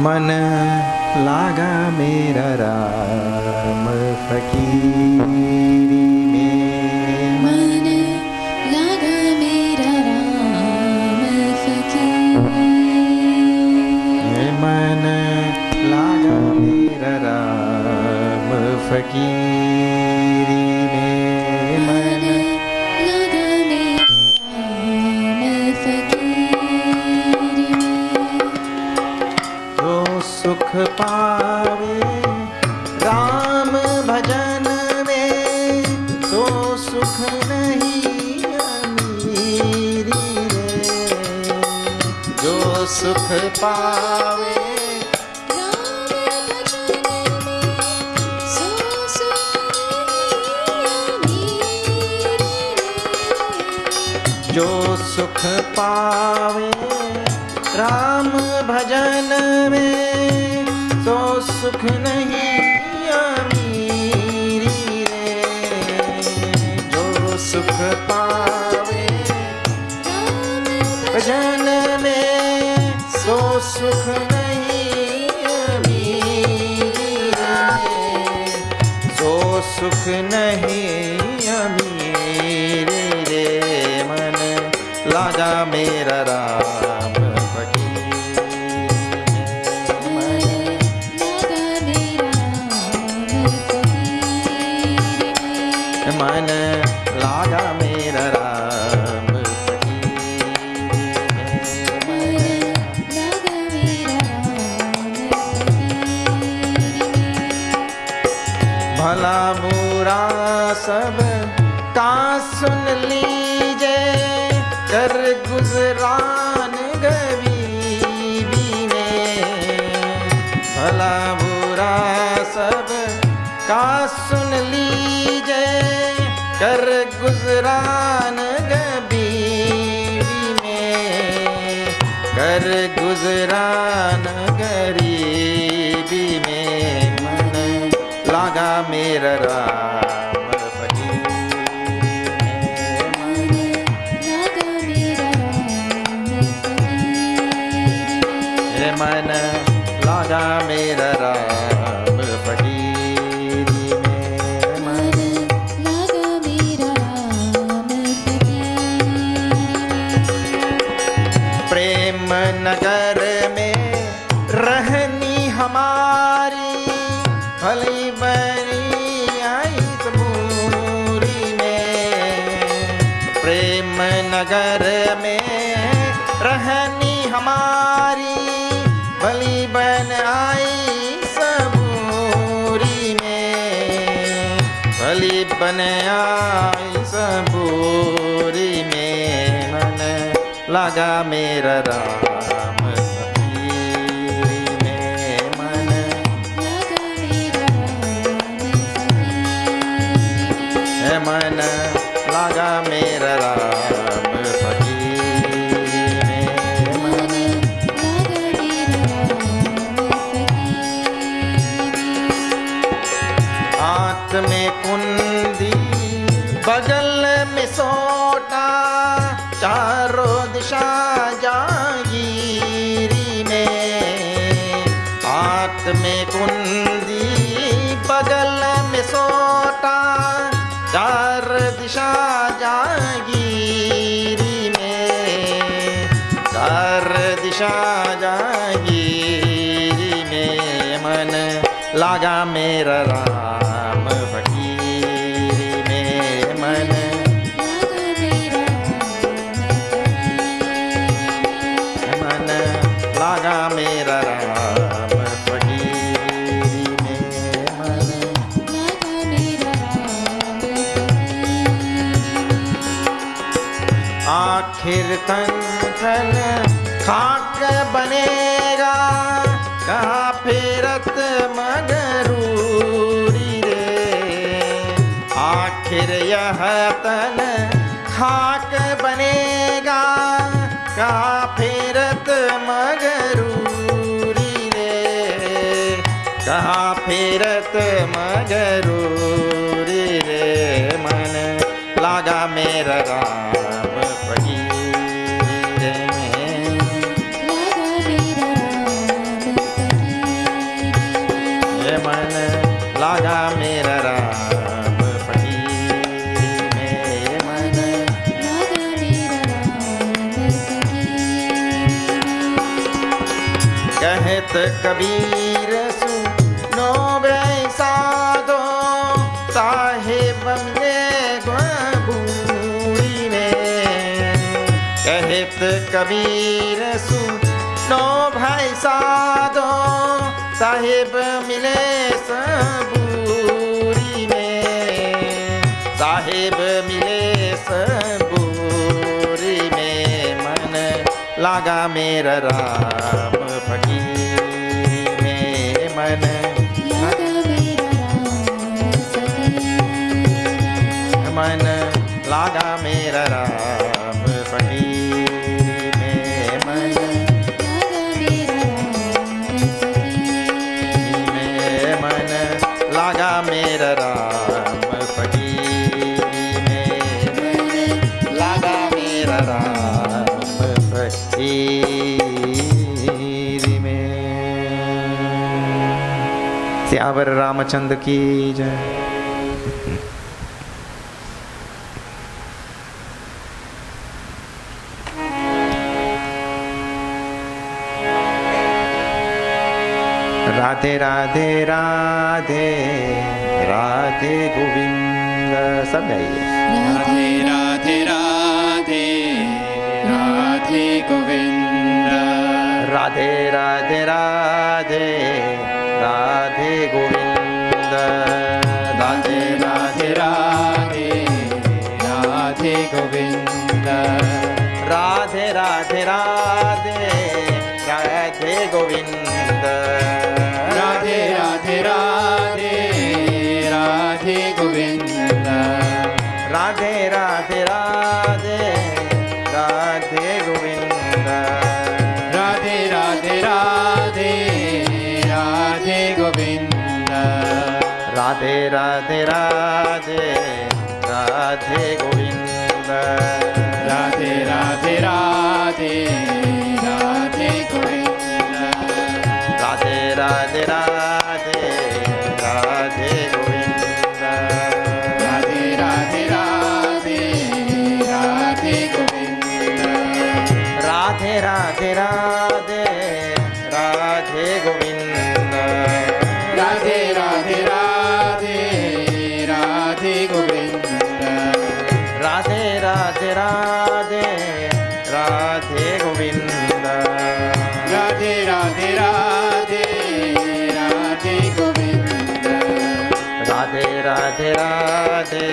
मन लागा मेरा राम फकीरी में, मन लागा मेरा राम फकीरी, मन लागा मेरा राम फकीरी में, मन लागा मेरा राम फकीरी में। जो सुख पावे राम भजन में, तो सुख नहीं अमीरी रे। जो सुख पावे जो सुख पावे राम भजन में, तो सुख नहीं अमीरी रे। जो सुख पावे भजन में, तो सुख नहीं अमीरी रे। तो सुख नहीं अमीरी रे। मन लागा मेरा राम मन लागा मेरा राम भला बुरा सब का सुन लीजे, कर गुजरान गरीबी में। भला बुरा सब का सुन लीजे, कर गुजरान गरीबी में। कर गुजरान गरीबी में, मन लागा मेरा राम फकीरी में। मन लागा मेरा राम फकीरी में। मन लागा मेरा राम प्रेम नगर में रहनी हमारी, भली बनी आई तबूरी में। प्रेम नगर में रहनी हमारी, भली बन आई सबूरी में। भली बन आई सबूरी में, मन लागा मेरा राम फकीरी में। मन लागा मेरा राम फकीरी में। मन लागा मेरा राम फकीरी में। मन लागा मेरा राम फकीरी में। हाथ में कुंदी बगल में सोटा, चारों दिशा जागीरी में। हाथ में कुंदी बगल में सोटा, चार दिशा जागीरी में। चार दिशा जागीरी में, मन लागा मेरा राम फकीरी में। मन लागा मेरा राम फकीरी में। मन लागा मेरा राम फकीरी। आखिर तन तन खाक बनेगा, कहाँ फेरत मगरूरी रे। आखिर यह तन खाक बनेगा, कहाँ फेरत मगरूरी रे। कहाँ फेरत मगरूरी रे। मन लागा मेरा राम फकीरी में। लागा मेरा राम फकीरी लागा मेरा राम फकीर में मन। लागा मेरा राम फकीर में। कहत कबीर सुनो बे साधो साहेब मिले बूढ़ी में। कहत कबीर सुनो भाई साधो साहेब मिले सबूरी में। साहेब मिले सबूरी में मन लागा मेरा राम फकीर में मन। लागा मेरा राम फकीर में। मन लागा मेरा राम फकीर में मन। लागा मेरा राम फकीर में। लागा मेरा राम फकीर में। सियावर रामचंद्र की जय। राधे राधे राधे राधे गोविंद। सब गाइए। राधे राधे राधे राधे गोविंद। राधे राधे राधे राधे गोविंद। राधे राधे राधे राधे गोविंद। राधे राधे राधे राधे गोविंद। राधे राधे राधे राधे गोविंद। राधे राधे राधे राधे गोविंद। राधे राधे राधे राधे गोविंद। राधे राधे राधे राधे गोविंद। राधे राधे राधे राधे गोविंद। राधे राधे राधे राधे गोविंद। राधे राधे राधे राधे गोविंद। राधे राधे राधे राधे गोविंद। राधे राधे राधे राधे गोविंद। राधे राधे राधे राधे गोविंद। राधे राधे राधे राधे गोविंद। राधे राधे राधे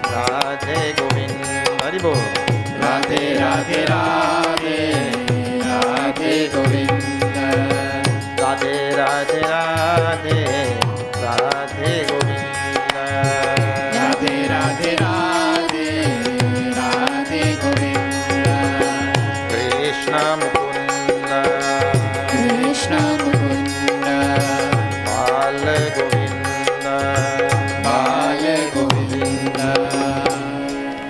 राधे गोविंद। हरि बोल। राधे राधे राधे राधे गोविंद। राधे राधे राधे राधे गोविंद। राधे राधे राधे राधे गोविंद। कृष्ण मुकुंद कृष्ण मुकुंद बाल गोविंद। बाल गोविंद।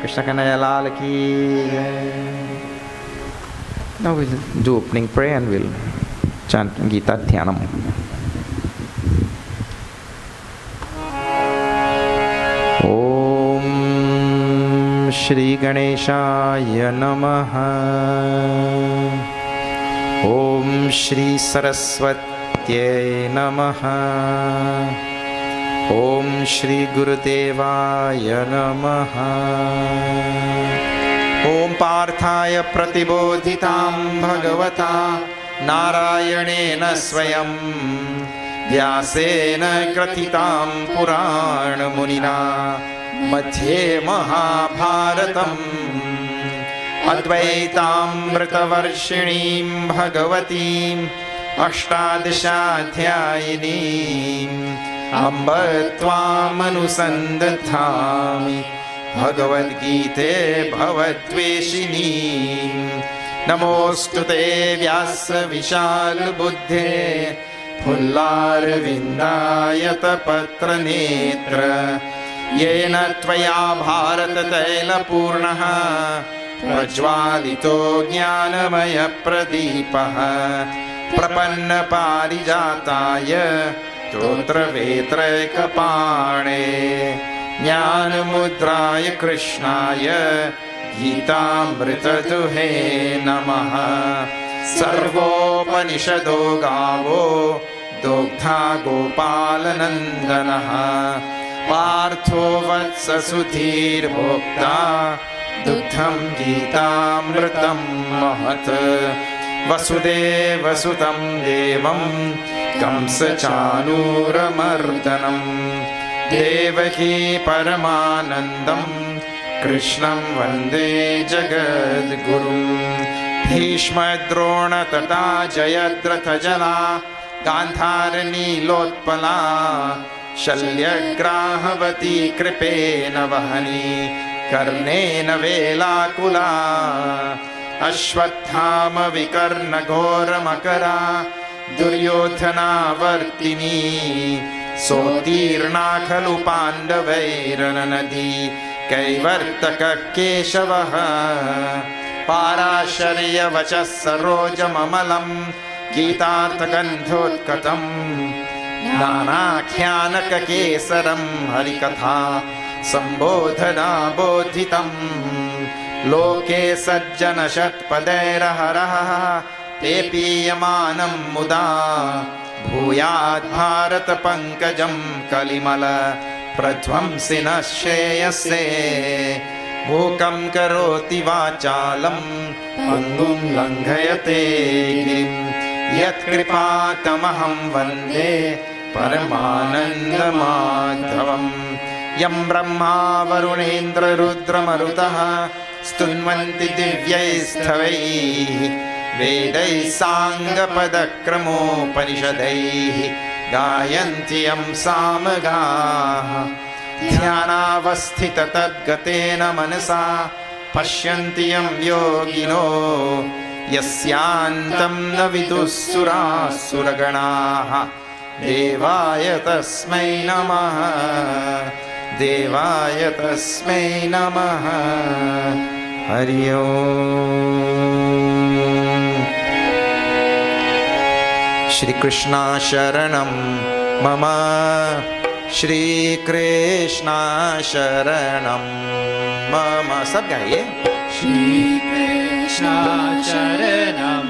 कृष्ण कन्हैया लाल की जय। Now we'll do opening prayer and we'll chant Gita Jnana. Om Shri Ganeshaya Namaha. Om Shri Saraswatye Namaha. Om Shri Gurudevaya Namaha. Om Parthaya Pratibodhitam Bhagavata Narayanena Swayam Vyasena Kratitam Purana Munina Madhye Mahabharatam Advaitamritavarshinim Bhagavatim Ashtadashaധ്യായിനീം अम्ब त्वामनुसन्दधामि भगवद्गीते भवद्वेषिणी। नमोऽस्तु ते व्यास विशाल बुद्धे फुल्लारविन्दायतपत्रनेत्र येन त्वया भारततैलपूर्णः प्रज्वालितो ज्ञानमयप्रदीपः प्रपन्नपारिजाताय स्तोत्रवेत्रैकपाणे ज्ञानमुद्राय कृष्णाय गीतामृतदुहे नमः। सर्वोपनिषदो गावो दोग्धा गोपालनन्दनः पार्थो वत्स सुधीर्भोक्ता दुग्धं गीतामृतं महत्। वसुदेवसुतं देवं कंसचाणूरमर्दनं देवकी परमानन्दं कृष्णं वन्दे जगद्गुरुं। भीष्मद्रोणतटा जयद्रथजला गान्धारनीलोत्पला शल्यग्राहवती कृपेण वहनी कर्णेन वेलाकुला। अश्वत्थामविकर्णघोरमकरा दुर्योधनावर्तिनी सोत्तीर्णा खलु पाण्डवैरननदी कैवर्तककेशवः। पाराशर्यवचः सरोजममलं गीतार्थगन्धोत्कटं नानाख्यानककेसरं हरिकथा सम्बोधना बोधितं। लोके सज्जनषट्पदैरहरः ते पीयमानं मुदा भूयाद् भारतपङ्कजं कलिमल प्रध्वंसिनः श्रेयसे। मूकं करोति वाचालं पङ्गुं लङ्घयते गिरिं यत्कृपातमहं वन्दे परमानन्दमाधवम्। यं ब्रह्मा वरुणेन्द्ररुद्रमरुतः स्तुन्वन्ति दिव्यैस्तवैः वेदैः साङ्गपदक्रमोपनिषदैः गायन्ति यं सामगाः। ध्यानावस्थिततद्गतेन मनसा पश्यन्ति यं योगिनो यस्यान्तं न विदुः सुराः सुरगणाः। देवाय तस्मै नमः देवाय तस्मै नमः। हरि ओम्। श्रीकृष्णा शरणं मम श्रीकृष्णा शरणं मम। सब गाइए। श्रीकृष्णा शरणं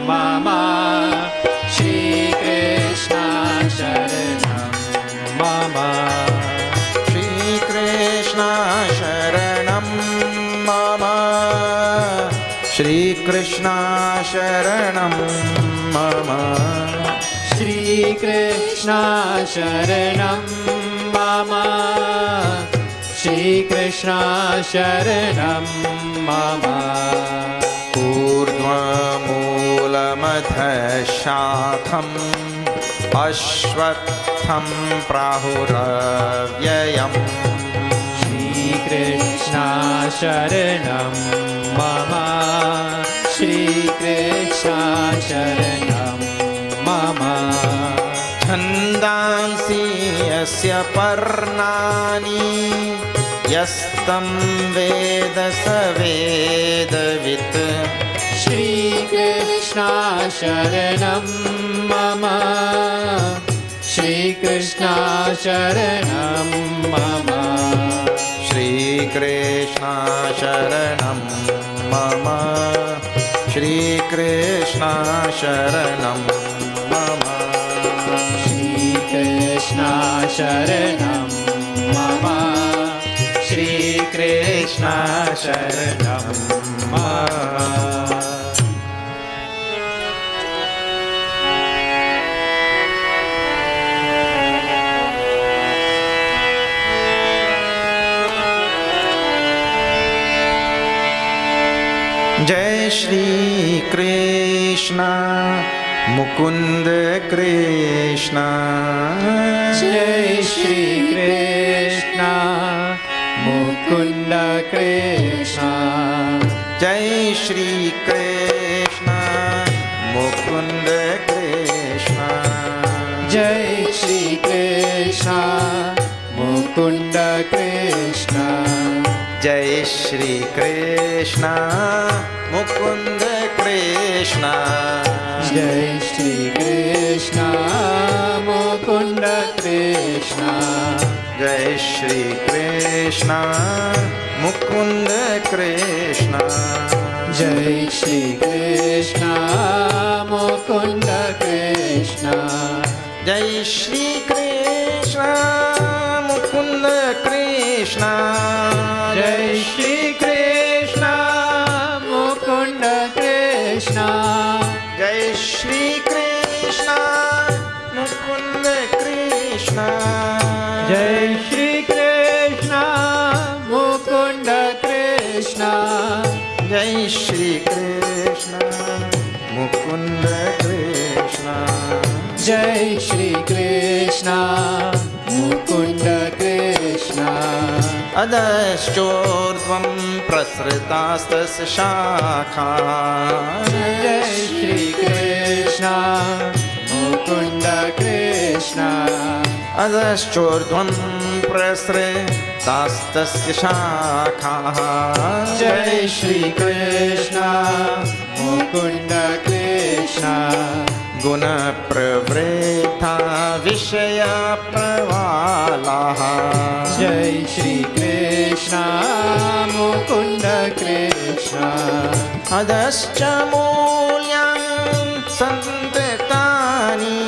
मम श्रीकृष्णा शरणं मम श्रीकृष्णा शरणं मम श्रीकृष्णा शरणं मम श्रीकृष्णा शरणं मम श्रीकृष्णा शरणं मम ऊर्ध्वमूलमधशाखम् अश्वत्थं प्राहुरव्ययम्। श्रीकृष्णा शरणं मम श्रीकृष्णा शरणं मम छन्दांसि यस्य पर्णानि यस्तं वेद स वेदवित्। श्रीकृष्णा शरणं मम श्रीकृष्णा शरणं मम श्रीकृष्णा शरणं मम श्रीकृष्णा शरणं मम श्रीकृष्णा शरणं मम श्रीकृष्णा शरणं मम। जय श्री कृष्ण मुकुंद कृष्ण। जय श्री कृष्ण मुकुंद कृष्ण। जय श्री कृष्ण मुकुंद कृष्ण। जय श्री कृष्ण मुकुंद कृष्ण। जय श्री कृष्ण मुकुंद कृष्ण। जय Shri Krishna Mukund Jai Shri Krishna Mukunda Krishna Jai Shri Krishna Mukunda Krishna Jai Shri Krishna Mukunda Krishna Jai Shri Krishna Mukunda Krishna Jai Shri Krishna Mukunda Krishna Jai Shri Krishna Mukunda Krishna Jai Shri Krishna Mukunda Krishna Jai Shri Krishna Mukunda Krishna Adashchordvam prasritastasya shakha Jai Shri Krishna Mukunda Krishna Adashchordvam prasritastasya shakha Jai Shri Krishna Mukunda Krishna Guna pravritha vishaya pravalaha Jai Shri Krishna Mukunda Krishna Adascha mulyam santitani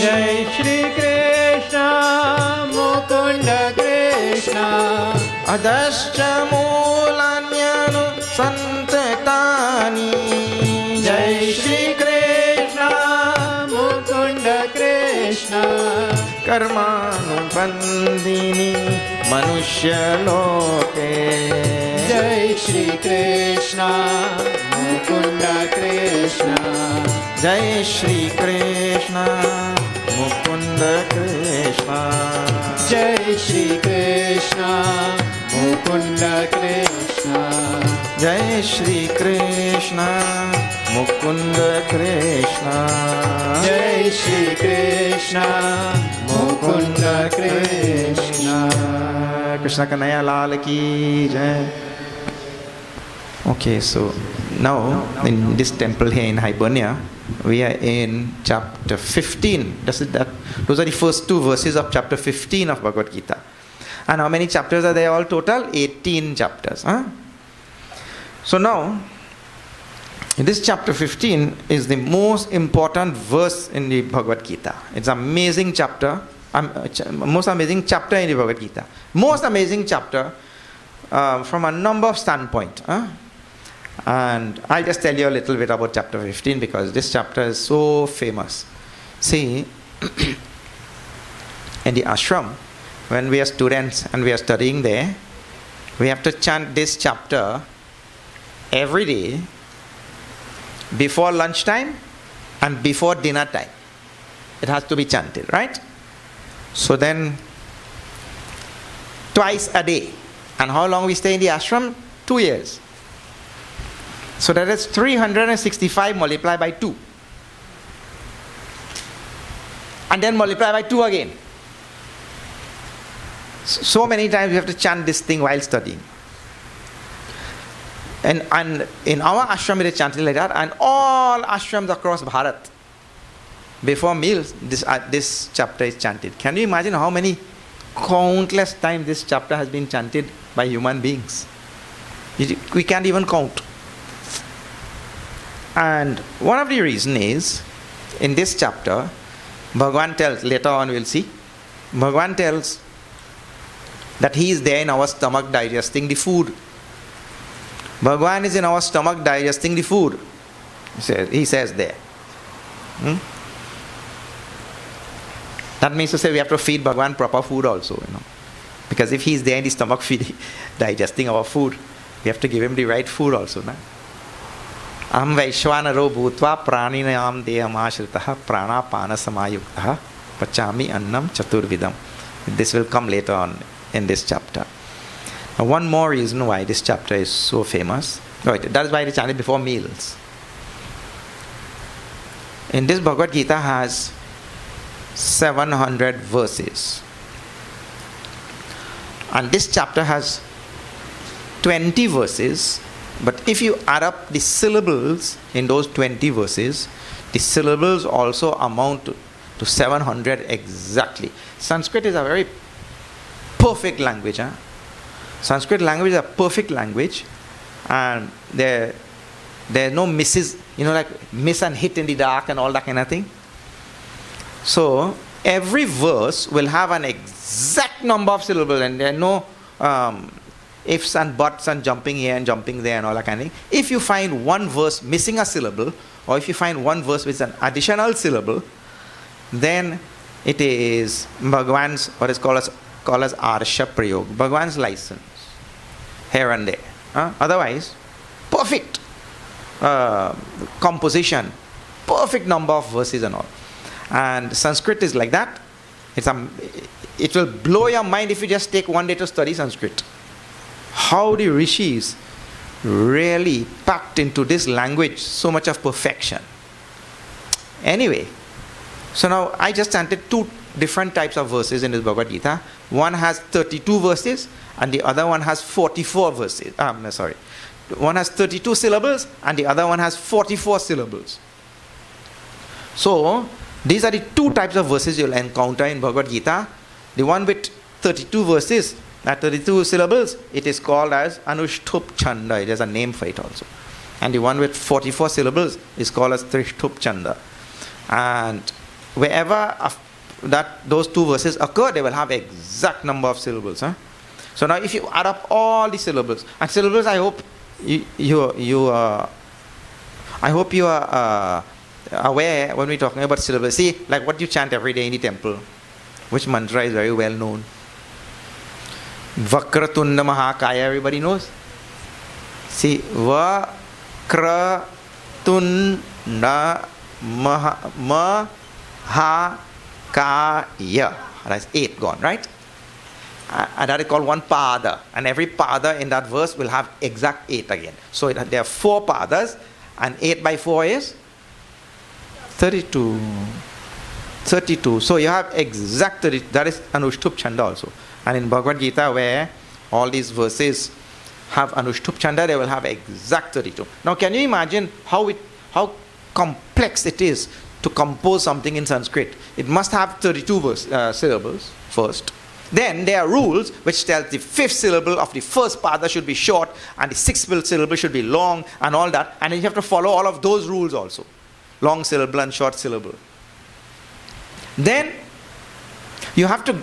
Jai Shri Krishna Mukunda Krishna Adascha mulanyanu santitani Jai Shri Krishna Mukunda Krishna Karmanubandhini manushya loke Jai Shri Krishna Mukunda Krishna Jai Shri Krishna Mukunda Krishna Jai Shri Krishna Mukunda Krishna Jai Shri Krishna Mukunda Krishna Jai Shri Krishna Mukunda Krishna Krishna Kanaya Lal ki Jai. Okay, so now in this temple here in Hibernia, we are in chapter 15. Those are the first two verses of chapter 15 of Bhagavad Gita. And how many chapters are there all total? 18 chapters. Huh? So now, this chapter 15 is the most important verse in the Bhagavad Gita. It's an amazing chapter, most amazing chapter in the Bhagavad Gita. Most amazing chapter from a number of standpoints. And I'll just tell you a little bit about chapter 15 because this chapter is so famous. See, in the ashram, when we are students and we are studying there, we have to chant this chapter every day before lunchtime and before dinner time. It has to be chanted, right? So then, twice a day. And how long we stay in the ashram? 2 years. So that is 365 multiplied by 2. And then multiply by 2 again. So many times we have to chant this thing while studying. And in our ashram it is chanted like that, and all ashrams across Bharat, before meals, this chapter is chanted. Can you imagine how many countless times this chapter has been chanted by human beings? We can't even count. And one of the reasons is, in this chapter, Bhagavan tells, later on we'll see, Bhagavan tells that he is there in our stomach digesting the food. Bhagavan is in our stomach digesting the food. He says there. That means to say we have to feed Bhagavan proper food also, Because if he is there in the stomach digesting our food, we have to give him the right food also. Aham Vaishwanaro Bhutva Praninayam Dehamashritah Pranapana Samayuktah Pachami Annam Chaturvidam. This will come later on in this chapter. Now, one more reason why this chapter is so famous. Right, that is why it is chanted before meals. In this Bhagavad Gita has 700 verses. And this chapter has 20 verses. But if you add up the syllables in those 20 verses, the syllables also amount to 700 exactly. Sanskrit is a very perfect language. Huh? Sanskrit language is a perfect language, and there's no misses, like miss and hit in the dark and all that kind of thing. So every verse will have an exact number of syllables, and there are no ifs and buts and jumping here and jumping there and all that kind of thing. If you find one verse missing a syllable, or if you find one verse with an additional syllable, then it is Bhagwan's, what is called as Arsha Prayog, Bhagwan's license, here and there. Otherwise, perfect composition, perfect number of verses and all. And Sanskrit is like that. It will blow your mind if you just take one day to study Sanskrit. How the rishis really packed into this language so much of perfection. Anyway, so now I just chanted two different types of verses in this Bhagavad Gita. One has 32 verses and the other one has 44 verses. One has 32 syllables and the other one has 44 syllables. So these are the two types of verses you'll encounter in Bhagavad Gita. The one with 32 verses, 32 syllables, it is called as Anushtup Chanda. There's a name for it also. And the one with 44 syllables is called as Trishtup Chanda. And wherever those two verses occur, they will have exact number of syllables. So now if you add up all the syllables, and syllables, I hope you are aware when we're talking about syllables. See, like what you chant every day in the temple, which mantra is very well known. Vakratunda Mahakaya, everybody knows. See, Vakratunda Mahakaya. That's 8 gone, right? And that is called one pada. And every pada in that verse will have exact 8 again. So there are 4 padas, and 8 by 4 is 32. So you have exact 30. That is Anushtup Chanda also. And in Bhagavad Gita, where all these verses have Anushtup Chanda, they will have exact 32. Now can you imagine how complex it is to compose something in Sanskrit? It must have 32 syllables first. Then there are rules which tell the 5th syllable of the first pada should be short and the 6th syllable should be long and all that. And then you have to follow all of those rules also. Long syllable and short syllable. Then you have to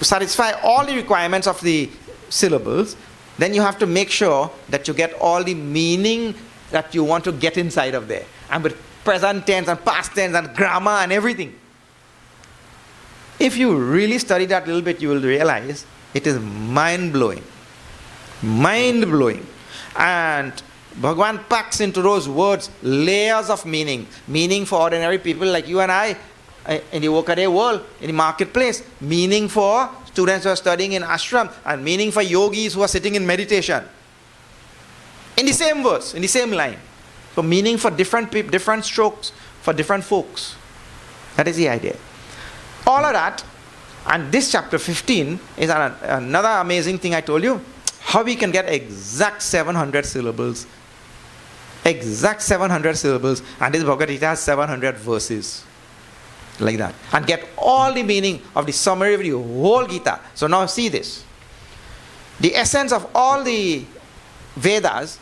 satisfy all the requirements of the syllables. Then you have to make sure that you get all the meaning that you want to get inside of there. And with present tense and past tense and grammar and everything. If you really study that a little bit, you will realize it is mind-blowing. Mind-blowing. And Bhagwan packs into those words layers of meaning. Meaning for ordinary people like you and I in the workaday world, in the marketplace. Meaning for students who are studying in ashram. And meaning for yogis who are sitting in meditation. In the same verse, in the same line. So meaning for different people, different strokes, for different folks. That is the idea. All of that, and this chapter 15 is another amazing thing I told you. How we can get exact 700 syllables. Exact 700 syllables. And this Bhagavad Gita has 700 verses. Like that. And get all the meaning of the summary of the whole Gita. So now see this. The essence of all the Vedas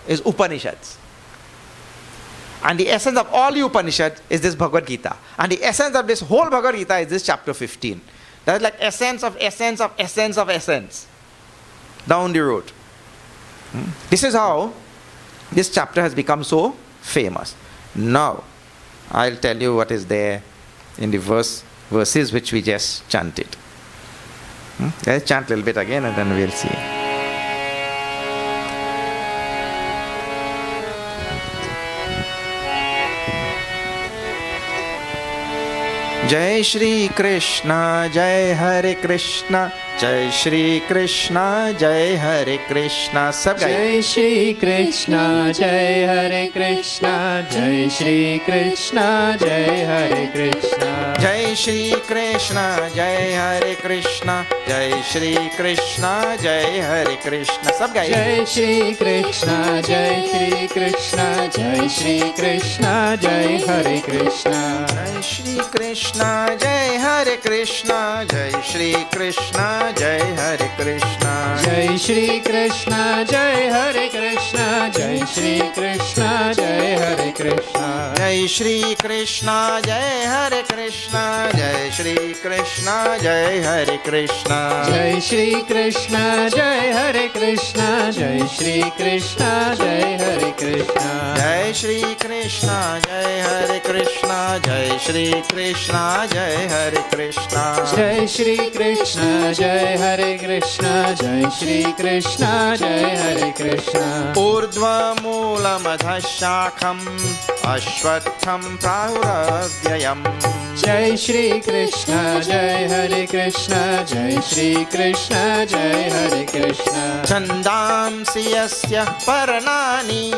is Upanishads. And the essence of all the Upanishads is this Bhagavad Gita. And the essence of this whole Bhagavad Gita is this chapter 15. That is like essence of essence of essence of essence. Down the road. This is how this chapter has become so famous. Now, I'll tell you what is there in the verses which we just chanted. Let's chant a little bit again and then we'll see. Jai Shri Krishna, Jai Hare Krishna, Jai Shri Krishna, Jai Hare Krishna. Sab Jai Shri Krishna, Jai Hare Krishna, Jai Shri Krishna, Jai Hare Krishna. Jai Shri Krishna, Jai Hare Krishna, Jai Shri Krishna, Jai Hare Krishna. Sab Jai Shri Krishna, Jai Shri Krishna, Jai Shri Krishna, Jai Hare Krishna. Jai Shri Krishna, Jai Hare Hare Krishna, Jai Shri Krishna, Jai Hare Krishna. Jai Shri Krishna, Jai Hare Krishna, Jai Shri Krishna, Jai Hare Krishna. Jai Shri Krishna, Jai Hare Krishna, Jai Shri Krishna, Jai Hare Krishna. Jai Shri Krishna, Jai Hare Krishna, Jai Shri Krishna, Jai Hare Krishna. Jai Shri Krishna, Jai Hare Krishna, Jai Shri Krishna, Jai Hare Krishna. Jai Shri Krishna, Jai Hare Krishna, Jai Shri Krishna, Jai Hare Krishna. Urdhva Moolam Adha Shakham Ashwatham Prahuravyayam. Jai Shri Krishna, Jai Hare Krishna, Jai Shri Krishna, Jai Hare Krishna. Chandamsi yasya Paranani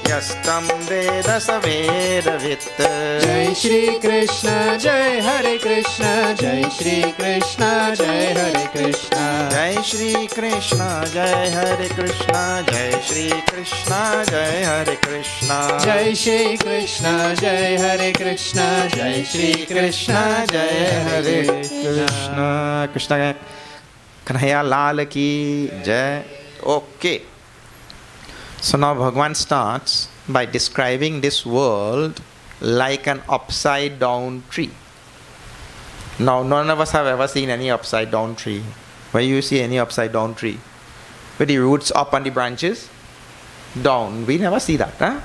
Yastam Veda Savedavit. Jai Shri Krishna, Jai Hare Krishna, Jai Shri Krishna, Jai Hare Krishna. Jai Shri Krishna, Jai Hare Krishna, Jai Shri Krishna, Jai Hare Krishna. Jai Shri Krishna, Jai Hare Krishna, Jai Shri Krishna, Jai Hare Krishna. Krishna Kanhaiya Lal ki Jai. Okay. So now Bhagavan starts by describing this world like an upside down tree. Now none of us have ever seen any upside down tree. Where you see any upside down tree? With the roots up and the branches down. We never see that. Huh?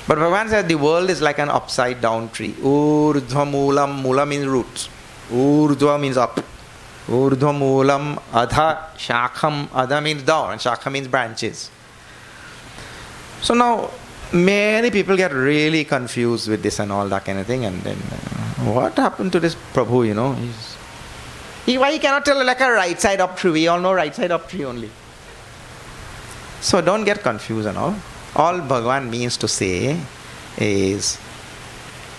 But Bhagavan says the world is like an upside down tree. Urdhva moolam. Moola means roots. Urdhva means up. Urdhva moolam adha shakham. Adha means down and shakha means branches. So now many people get really confused with this and all that kind of thing, and then what happened to this Prabhu, you know? Why he cannot tell like a right side up tree? We all know right side up tree only. So don't get confused and all. All Bhagavan means to say is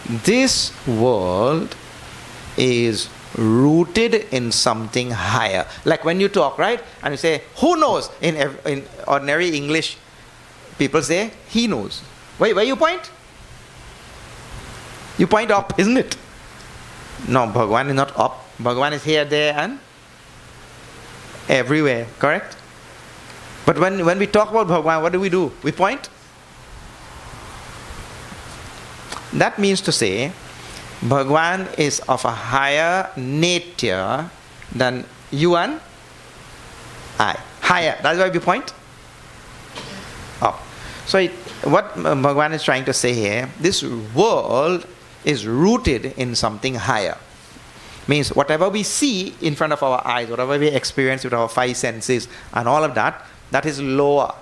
this world is rooted in something higher. Like when you talk, right? And you say, who knows? In ordinary English, people say, he knows. Where you point? You point up, isn't it? No, Bhagavan is not up. Bhagavan is here, there, and everywhere. Correct? But when we talk about Bhagavan, what do? We point. That means to say, Bhagavan is of a higher nature than you and I. Higher. That's why we point up. So what Bhagavan is trying to say here, this world is rooted in something higher. Means whatever we see in front of our eyes, whatever we experience with our five senses and all of that, that is lower.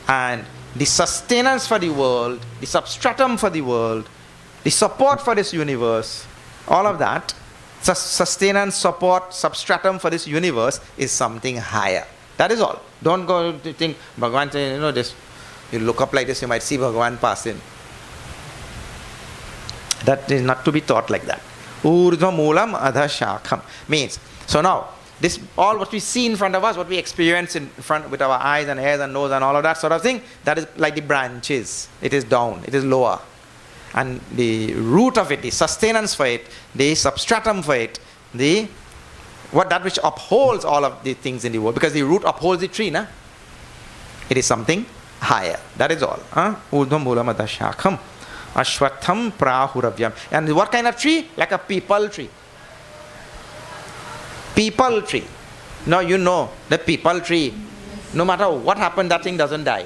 And the sustenance for the world, the substratum for the world, the support for this universe, all of that, sustenance, support, substratum for this universe is something higher. That is all. Don't go to think, Bhagavan saying, you know, this, you look up like this, you might see Bhagavan passing. That is not to be taught like that. Urdhva moolam adha shakham. Means, so now, this all what we see in front of us, what we experience in front with our eyes and ears and nose and all of that sort of thing, that is like the branches. It is down, it is lower. And the root of it, the sustenance for it, the substratum for it, that which upholds all of the things in the world, because the root upholds the tree, na? It is something higher. That is all. Urdhva moolam adha shakham. Ashwatham prahuravyam. And what kind of tree? Like a peepal tree. Peepal tree. Now you know the peepal tree, no matter what happened, that thing doesn't die.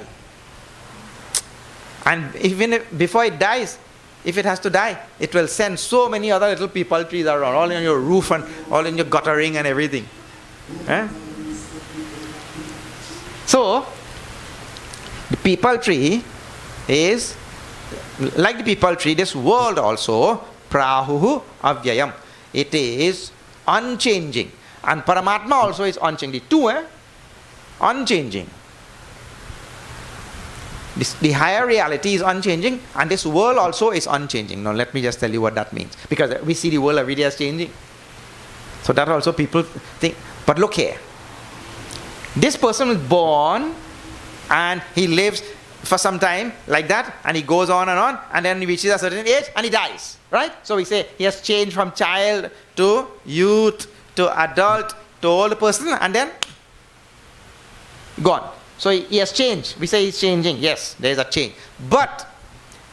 And even before it dies, if it has to die, it will send so many other little peepal trees around, all in your roof and all in your guttering and everything. So, the peepal tree is like the peepal tree, this world also, prahuhu avyayam. It is unchanging. And Paramatma also is unchanging. The two, unchanging. The higher reality is unchanging, and this world also is unchanging. Now let me just tell you what that means. Because we see the world every day as changing. So that also people think, but look here. This person is born and he lives for some time like that, and he goes on, and then he reaches a certain age and he dies, right? So we say he has changed from child to youth to adult to old person, and then gone. So he has changed. We say he's changing. Yes, there is a change. But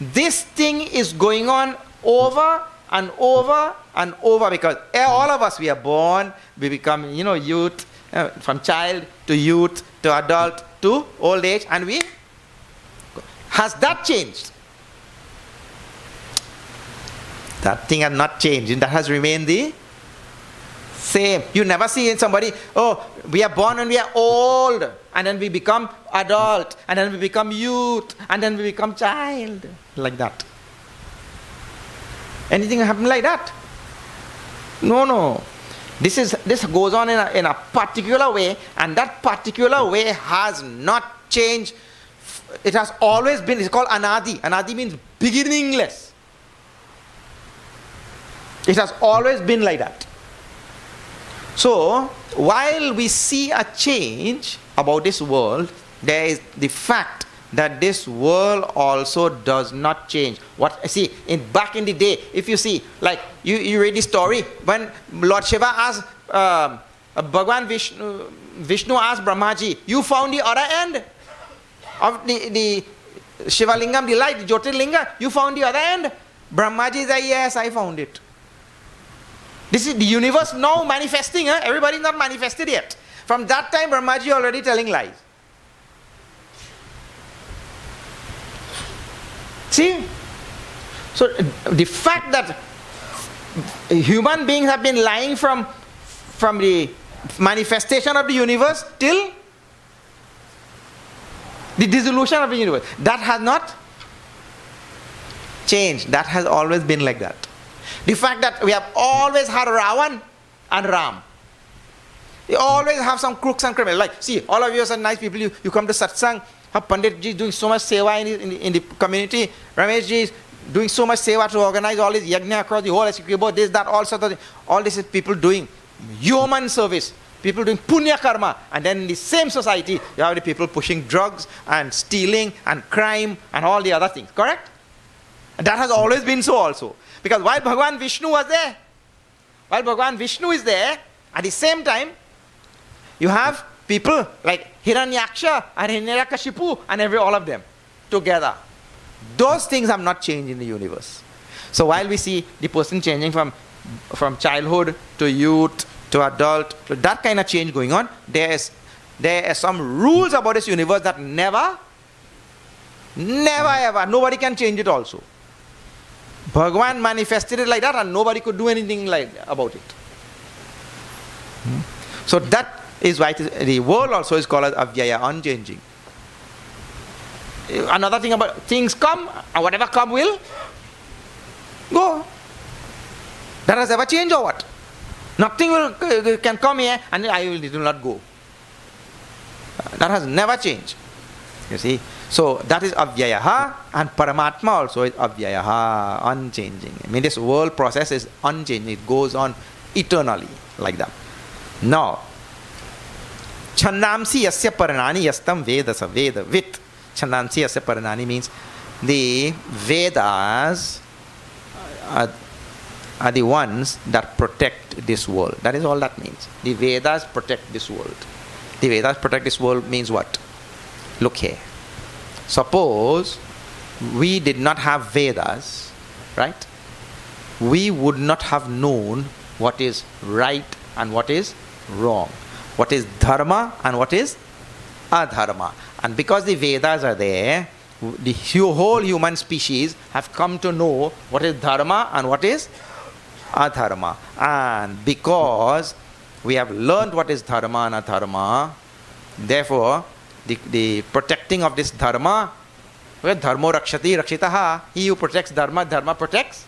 this thing is going on over and over and over, because all of us, we are born, we become, youth, from child to youth to adult to old age, and we... Has that changed? That thing has not changed, and that has remained the same. You never see in somebody, we are born and we are old, and then we become adult, and then we become youth, and then we become child, like that. Anything happen like that? No. This goes on in a particular way, and that particular way has not changed. It has always been. It's called anadi. Anadi means beginningless. It has always been like that. So, while we see a change about this world, there is the fact that this world also does not change. Back in the day, if you see, like you read the story when Lord Shiva asked Bhagwan Vishnu asked Brahmaji, you found the other end of the Shiva Lingam, the light, the Jyotirlinga, you found the other end? Brahmaji said, yes, I found it. This is the universe now manifesting. Everybody not manifested yet. From that time, Brahmaji already telling lies. See? So the fact that human beings have been lying from the manifestation of the universe till the dissolution of the universe, that has not changed. That has always been like that. The fact that we have always had Ravan and Ram. We always have some crooks and criminals. Like, see, all of you are nice people. You come to satsang. Pandit ji is doing so much seva in the community. Ramesh ji is doing so much seva to organize all this yajna across the whole SQ board. This, that, all sorts of things. All this is people doing human service. People doing punya karma. And then in the same society, you have the people pushing drugs and stealing and crime and all the other things. Correct? And that has always been so also. Because while Bhagwan Vishnu was there, while Bhagwan Vishnu is there, at the same time, you have people like Hiranyaksha and Hiranyakashipu and all of them together. Those things have not changed in the universe. So while we see the person changing from childhood to youth to adult, to that kind of change going on, there are some rules about this universe that never ever, nobody can change it also. Bhagwan manifested it like that, and nobody could do anything about it. So that is why the world also is called as avyaya, unchanging. Another thing about things come, and whatever come will go. That has ever changed or what? Nothing can come here and it will not go. That has never changed. You see? So that is avyayaha, and Paramatma also is avyayaha, unchanging. I mean, this world process is unchanging. It goes on eternally like that. Now, Chandamsi yasya paranani yastam vedasa veda vit. Chandamsi yasya paranani means the Vedas are the ones that protect this world. That is all that means. The Vedas protect this world. The Vedas protect this world means what? Look here. Suppose we did not have Vedas, right? We would not have known what is right and what is wrong, what is dharma and what is adharma. And because the Vedas are there, the whole human species have come to know what is dharma and what is adharma. And because we have learned what is dharma and adharma, therefore the protecting of this dharma, dharmo rakshati rakshitaha, he who protects dharma, dharma protects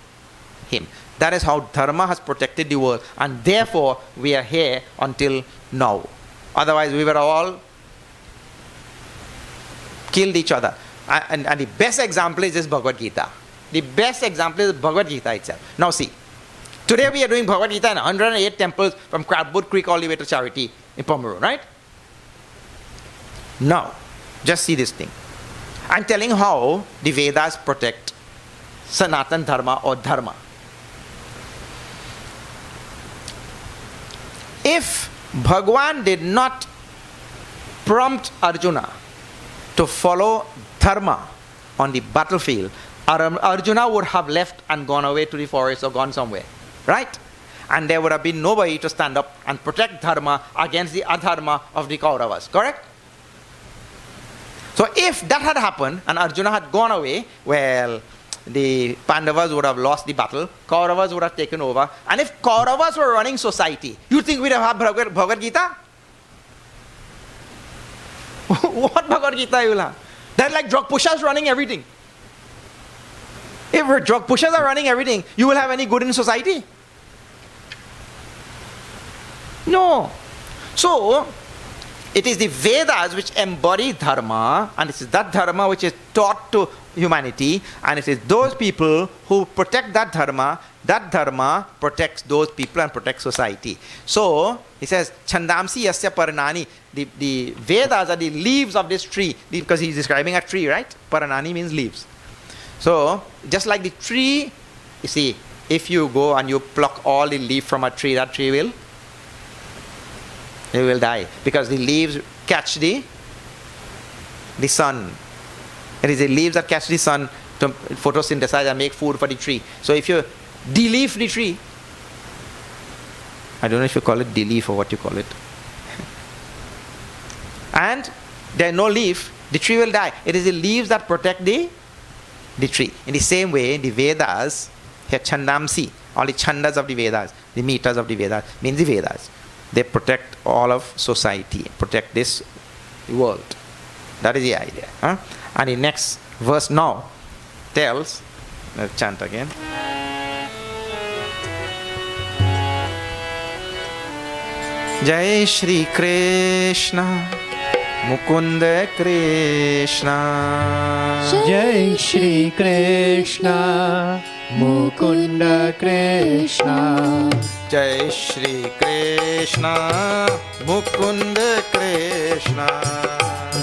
him. That is how dharma has protected the world, and therefore we are here until now. Otherwise we were all killed each other. And the best example is this Bhagavad Gita. The best example is Bhagavad Gita itself. Now see, today we are doing Bhagavad Gita in 108 temples from Crabwood Creek all the way to Charity in Pomeroy, right? Now, just see this thing. I'm telling how the Vedas protect Sanatan Dharma or Dharma. If Bhagwan did not prompt Arjuna to follow Dharma on the battlefield, Arjuna would have left and gone away to the forest or gone somewhere. Right? And there would have been nobody to stand up and protect Dharma against the adharma of the Kauravas. Correct? So if that had happened and Arjuna had gone away, well, the Pandavas would have lost the battle, Kauravas would have taken over. And if Kauravas were running society, you think we'd have Bhagavad Gita? What Bhagavad Gita you will have? They're like drug pushers running everything. If drug pushers are running everything, you will have any good in society? No. So, it is the Vedas which embody Dharma, and it is that Dharma which is taught to humanity, and it is those people who protect that Dharma protects those people and protects society. So, he says, Chandamsi yasya paranani, the Vedas are the leaves of this tree, because he is describing a tree, right? Paranani means leaves. So, just like the tree, you see, if you go and you pluck all the leaf from a tree, that tree will die, because the leaves catch the sun. It is the leaves that catch the sun to photosynthesize and make food for the tree. So if you de-leaf the tree, I don't know if you call it de-leaf or what you call it, and there is no leaf, the tree will die. It is the leaves that protect the tree. In the same way, the Vedas, here Chandamsi, all the chandas of the Vedas, the meters of the Vedas, means the Vedas. They protect all of society, protect this world. That is the idea. Huh? And the next verse now tells, let's chant again. Jai Shri Krishna, Mukunda Krishna. Jai Shri Krishna, Mukunda Krishna. Jai Shri Krishna, Mukunda Krishna.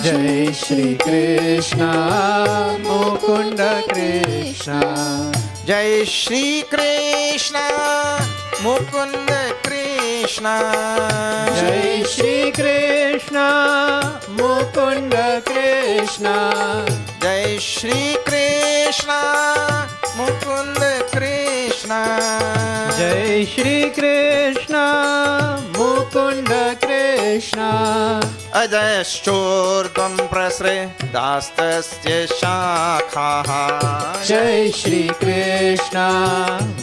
Jai Shri Krishna, Mukunda Krishna. Jai Shri Krishna, Mukunda Krishna. Jai Shri Krishna, Mukunda Krishna. Jai Shri Krishna, Mukunda Krishna. Jai Shri Krishna, Mukunda Krishna. Ajayashchordvam prasre dastasya shakhaha. Jai Shri Krishna,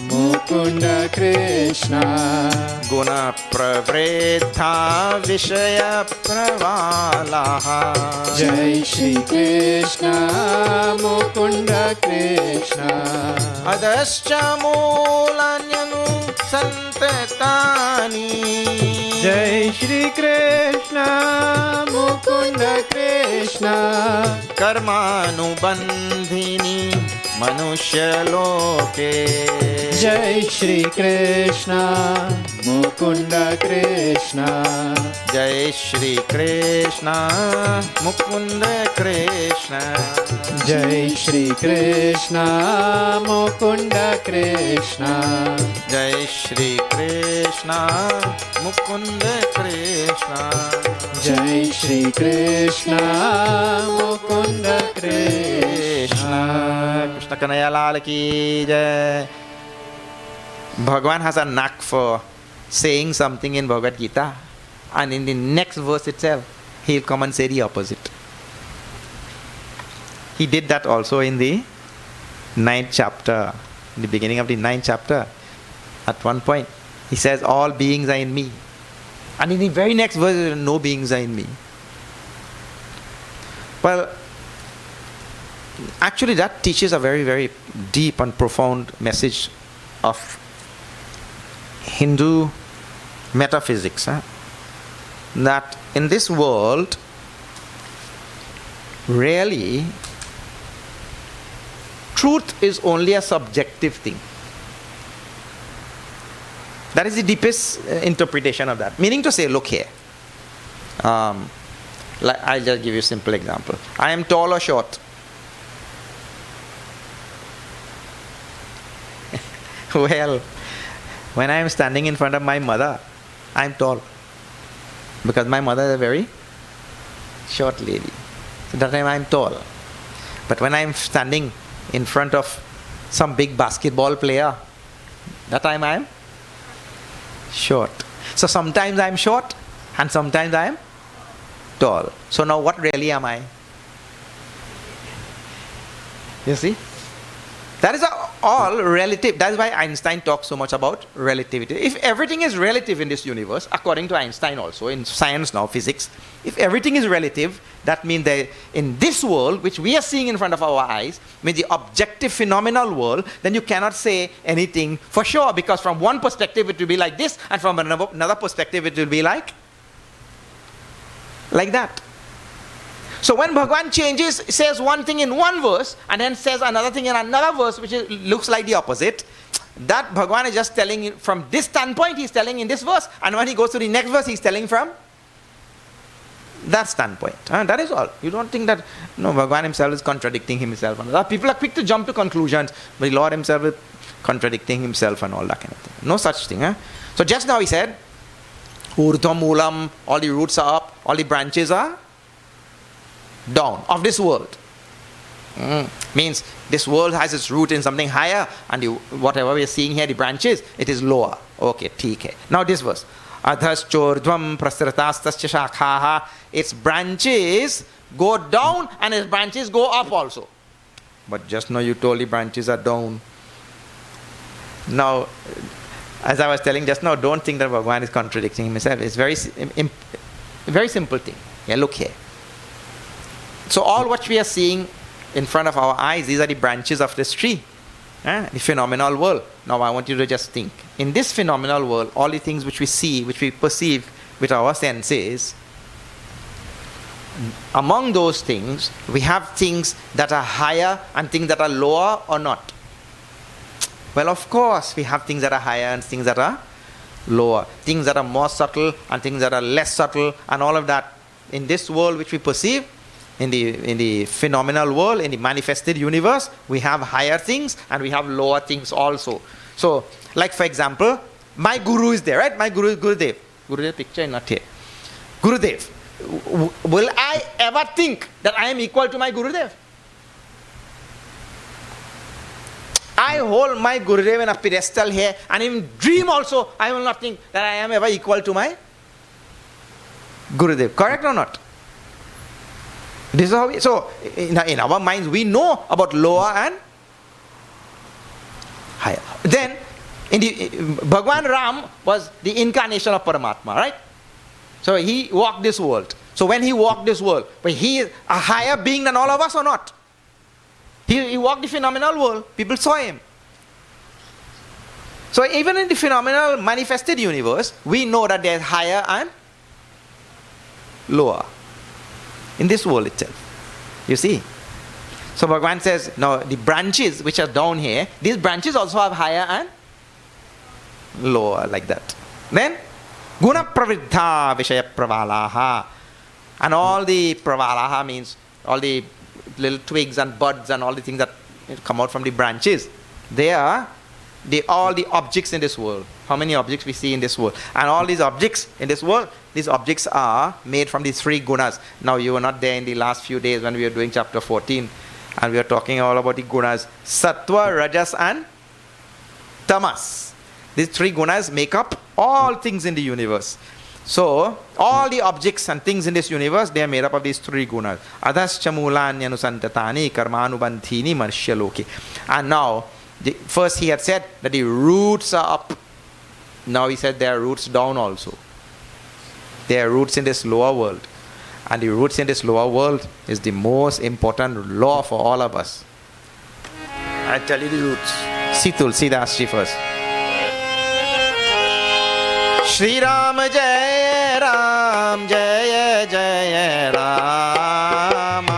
Mukunda Krishna. Guna pravriddha vishaya pravalaha. Jai Shri Krishna, Mukunda Krishna. Adascha mulanyanu santatani. Jai Shri Krishna, Mukunda Krishna. Karmanubandhini manushya loke. Jai Shri Krishna, Mukunda Krishna. Jai Shri Krishna, Mukunda Krishna. Jai Shri Krishna, Mukunda Krishna. Jai Shri Krishna, Mukunda Krishna. Jai Shri Krishna, Mukunda Krishna. Krishna Kanaya Lal ki jai. Bhagavan has a knack for saying something in Bhagavad Gita, and in the next verse itself, he'll come and say the opposite. He did that also in the 9th chapter, in the beginning of the 9th chapter. At one point, he says, all beings are in me. And in the very next verse, no beings are in me. Well, actually that teaches a very, very deep and profound message of Hindu metaphysics. That in this world, really, truth is only a subjective thing. That is the deepest interpretation of that. Meaning to say, look here. I'll just give you a simple example. I am tall or short? Well, when I am standing in front of my mother, I am tall. Because my mother is a very short lady. So that time I am tall. But when I am standing in front of some big basketball player, that time I am short. So sometimes I am short and sometimes I am tall. So now what really am I? You see? That is all relative. That is why Einstein talks so much about relativity. If everything is relative in this universe, according to Einstein also, in science now, physics, if everything is relative, that means that in this world, which we are seeing in front of our eyes, means the objective phenomenal world, then you cannot say anything for sure, because from one perspective it will be like this, and from another perspective it will be like that. So when Bhagavan says one thing in one verse and then says another thing in another verse which looks like the opposite, that Bhagavan is just telling from this standpoint, he's telling in this verse, and when he goes to the next verse, he's telling from that standpoint. That is all. You don't think that Bhagavan himself is contradicting himself. People are quick to jump to conclusions, but the Lord himself is contradicting himself and all that kind of thing. No such thing. So just now he said, Urdhva Moolam, all the roots are up, all the branches are down of this world. Means this world has its root in something higher, and whatever we are seeing here, the branches, it is lower. Okay, TK. Now this verse. Adhaschordhvam prasratastascha shakhaha. Its branches go down and its branches go up also. But just now you told the branches are down. Now, as I was telling just now, don't think that Bhagavan is contradicting himself. It's very simple thing. Yeah, look here. So all what we are seeing in front of our eyes, these are the branches of this tree, the phenomenal world. Now I want you to just think. In this phenomenal world, all the things which we see, which we perceive with our senses, among those things, we have things that are higher and things that are lower or not. Well, of course, we have things that are higher and things that are lower. Things that are more subtle and things that are less subtle, and all of that. In this world which we perceive, in the phenomenal world, in the manifested universe, we have higher things and we have lower things also. So, like for example, my guru is there, right? My guru is Gurudev. Gurudev picture is not here. Gurudev. Will I ever think that I am equal to my Gurudev? I hold my Gurudev in a pedestal here, and in dream also, I will not think that I am ever equal to my Gurudev. Correct or not? This is how so in our minds we know about lower and higher. Then Bhagwan Ram was the incarnation of Paramatma, right? So he walked this world. So when he walked this world, but he is a higher being than all of us or not? He walked the phenomenal world. People saw him. So even in the phenomenal manifested universe, we know that there is higher and lower. In this world itself. You see? So Bhagavan says, now the branches which are down here, these branches also have higher and lower, like that. Then, Guna Pravriddha Vishaya Pravalaha. And all the Pravalaha means all the little twigs and buds and all the things that come out from the branches. They are all the objects in this world. How many objects we see in this world? And all these objects in this world, these objects are made from these three gunas. Now you were not there in the last few days when we were doing chapter 14, and we were talking all about the gunas. Sattva, Rajas and Tamas. These three gunas make up all things in the universe. So, all the objects and things in this universe, they are made up of these three gunas. Adhascha mulanyanu karmanubandhini marshaloki. And now, first he had said that the roots are up. Now he said there are roots down also. There are roots in this lower world. And the roots in this lower world is the most important law for all of us. I tell you the roots. See Tulsidas Ji first. Shri Ram Jaya Ram Jaya Jaya Rama.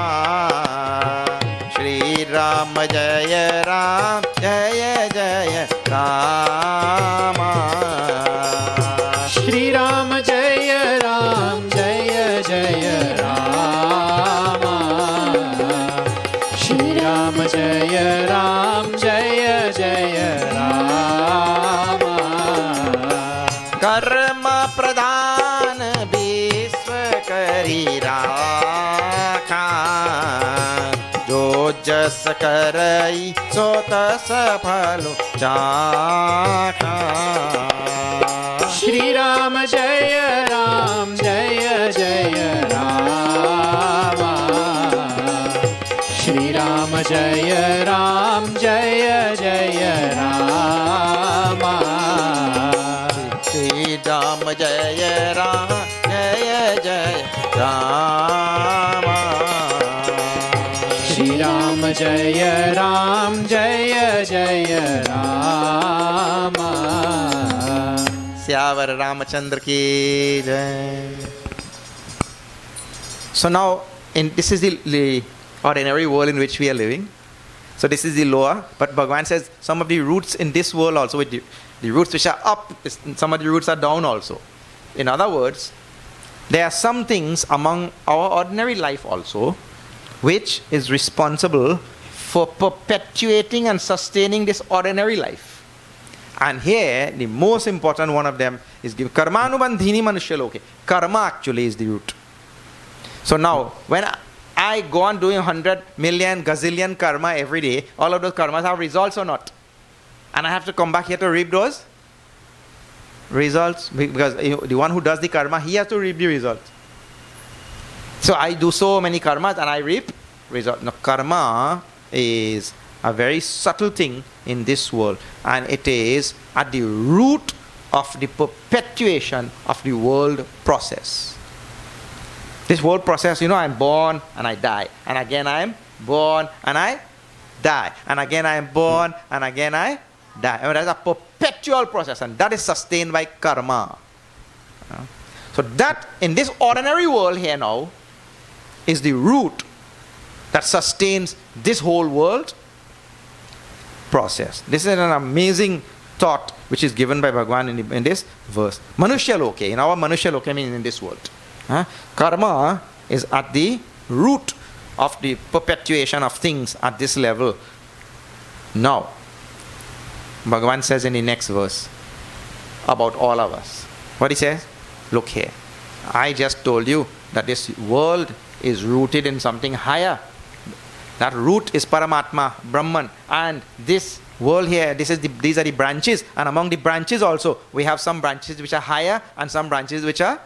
Shri Ram Jaya Ram Jaya Jaya Rama. Shri Ram Jaya Ram Jaya Jaya Rama. Shri Ram Jaya Ram Jaya Jaya Rama. कर्म प्रधान विश्व करी राखा जो जस करई सो तस फल चाखा श्री राम जय राम जय जय राम श्री राम जय राम जय जय राम श्री राम जय राम जय जय राम श्री राम जय राम जय जय राम श्यावर रामचंद्र की जय. So now, this is the ordinary world in which we are living. So this is the lower, but Bhagavan says some of the roots in this world also, with the roots which are up, some of the roots are down also. In other words, there are some things among our ordinary life also which is responsible for perpetuating and sustaining this ordinary life. And here, the most important one of them is karmanubandhini manushya. Karma actually is the root. So now, when I go on doing 100 million, gazillion karma every day, all of those karmas have results or not? And I have to come back here to reap those results, because the one who does the karma, he has to reap the results. So I do so many karmas and I reap results. Now karma is a very subtle thing in this world, and it is at the root of the perpetuation of the world process. This world process, I'm born and I die, and again I am born and I die, and again I am born and again I die. I mean, that's a perpetual process, and that is sustained by karma. So that in this ordinary world here now is the root that sustains this whole world process. This is an amazing thought which is given by Bhagavan in this verse. Manushya loke, in our Manushya loke means in this world. Karma is at the root of the perpetuation of things at this level. Now, Bhagavan says in the next verse about all of us. What he says? Look here. I just told you that this world is rooted in something higher. That root is Paramatma, Brahman. And this world here, these are the branches. And among the branches also, we have some branches which are higher and some branches which are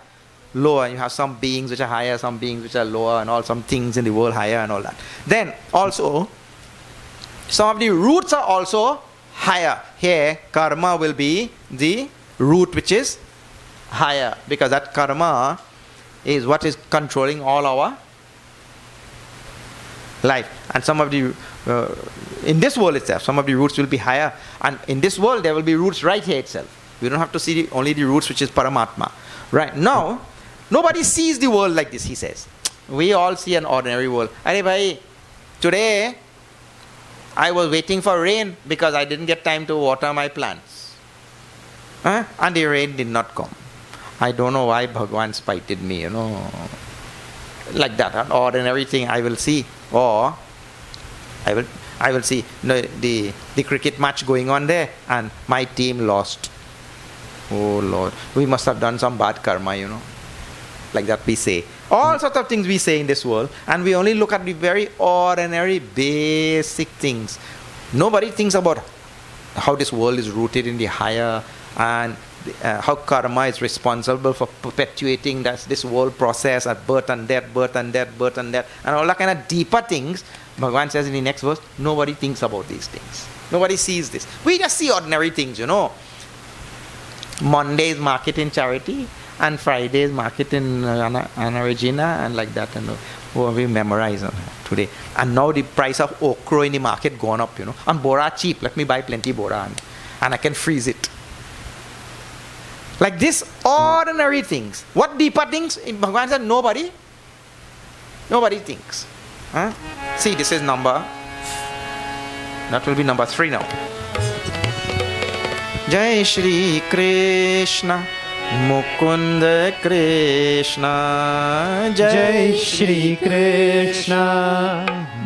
lower. You have some beings which are higher, some beings which are lower, and all some things in the world higher and all that. Then also, some of the roots are also higher. Here, karma will be the root which is higher, because that karma is what is controlling all our life. And some of the in this world itself, some of the roots will be higher, and in this world there will be roots right here itself. We don't have to see only the roots which is Paramatma. Right now, nobody sees the world like this, he says. We all see an ordinary world. Arey bhai, today I was waiting for rain because I didn't get time to water my plants. And the rain did not come. I don't know why Bhagavan spited me, Like that, an ordinary thing I will see. Or I will see the cricket match going on there and my team lost. Oh Lord, we must have done some bad karma, Like that we say. All sorts of things we say in this world, and we only look at the very ordinary, basic things. Nobody thinks about how this world is rooted in the higher, and how karma is responsible for perpetuating this world process at birth and death, birth and death, birth and death, and all that kind of deeper things. Bhagavan says in the next verse, nobody thinks about these things. Nobody sees this. We just see ordinary things, Monday's market in Charity, and Friday's market in Anna Regina, and like that, and we memorize today. And now the price of okra in the market gone up, And bora cheap. Let me buy plenty bora, and I can freeze it. Like this, ordinary things. What deeper things? Bhagavan said nobody thinks. See, this is that will be number 3 now. Jai Shri Krishna Mukunda Krishna, Jai Shri Krishna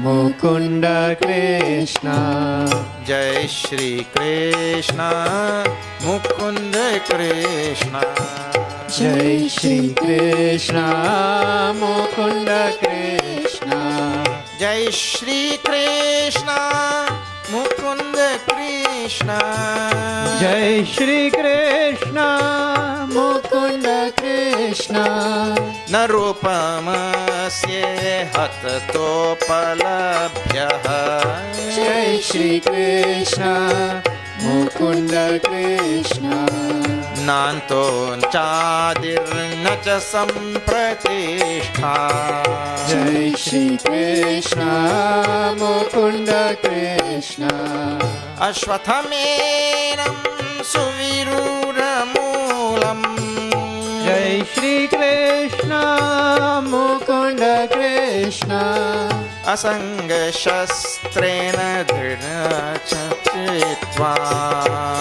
Mukunda Krishna, Jai Shri Krishna Mukunda Krishna. Jai Shri Krishna Mukunda Krishna. Jai Shri Krishna Mukunda Krishna. Jai Shri Krishna Mukunda Krishna. Narupamasya hatatoPalabhyah. Jai Shri Krishna Mukunda Krishna. Nanto chadirna cha sampratishtha. Jai Shri Krishna Mukunda Krishna. Ashwatthamenam suvirudhamulam. Jai Shri Krishna Mukunda Krishna. Asanga shastrena dhrina chitva.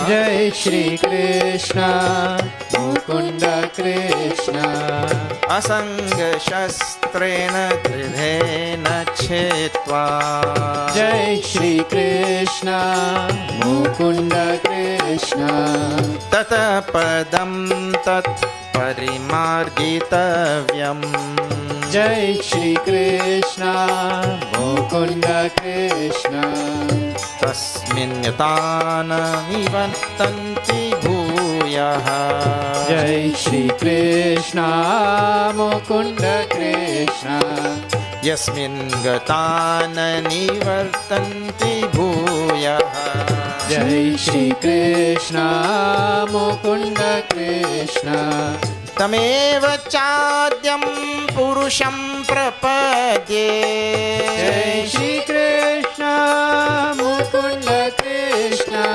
Jai Shri Krishna Mukunda Krishna. Asanga shastrena dhrina chitva. Jai Shri Krishna Mukunda Krishna. Tata padam tat parimargitavyam. Jai Shri Krishna Mukunda Krishna. Tasmin yatana nivattanti bhuyah. Jai Shri Krishna Mukunda Krishna. Yasmin gatana nivartanti bhuyah. Jai Shri Krishna Mukunda Krishna. Tameva chadyam purusham prapadye. Jai Shri Krishna Mukunda Krishna.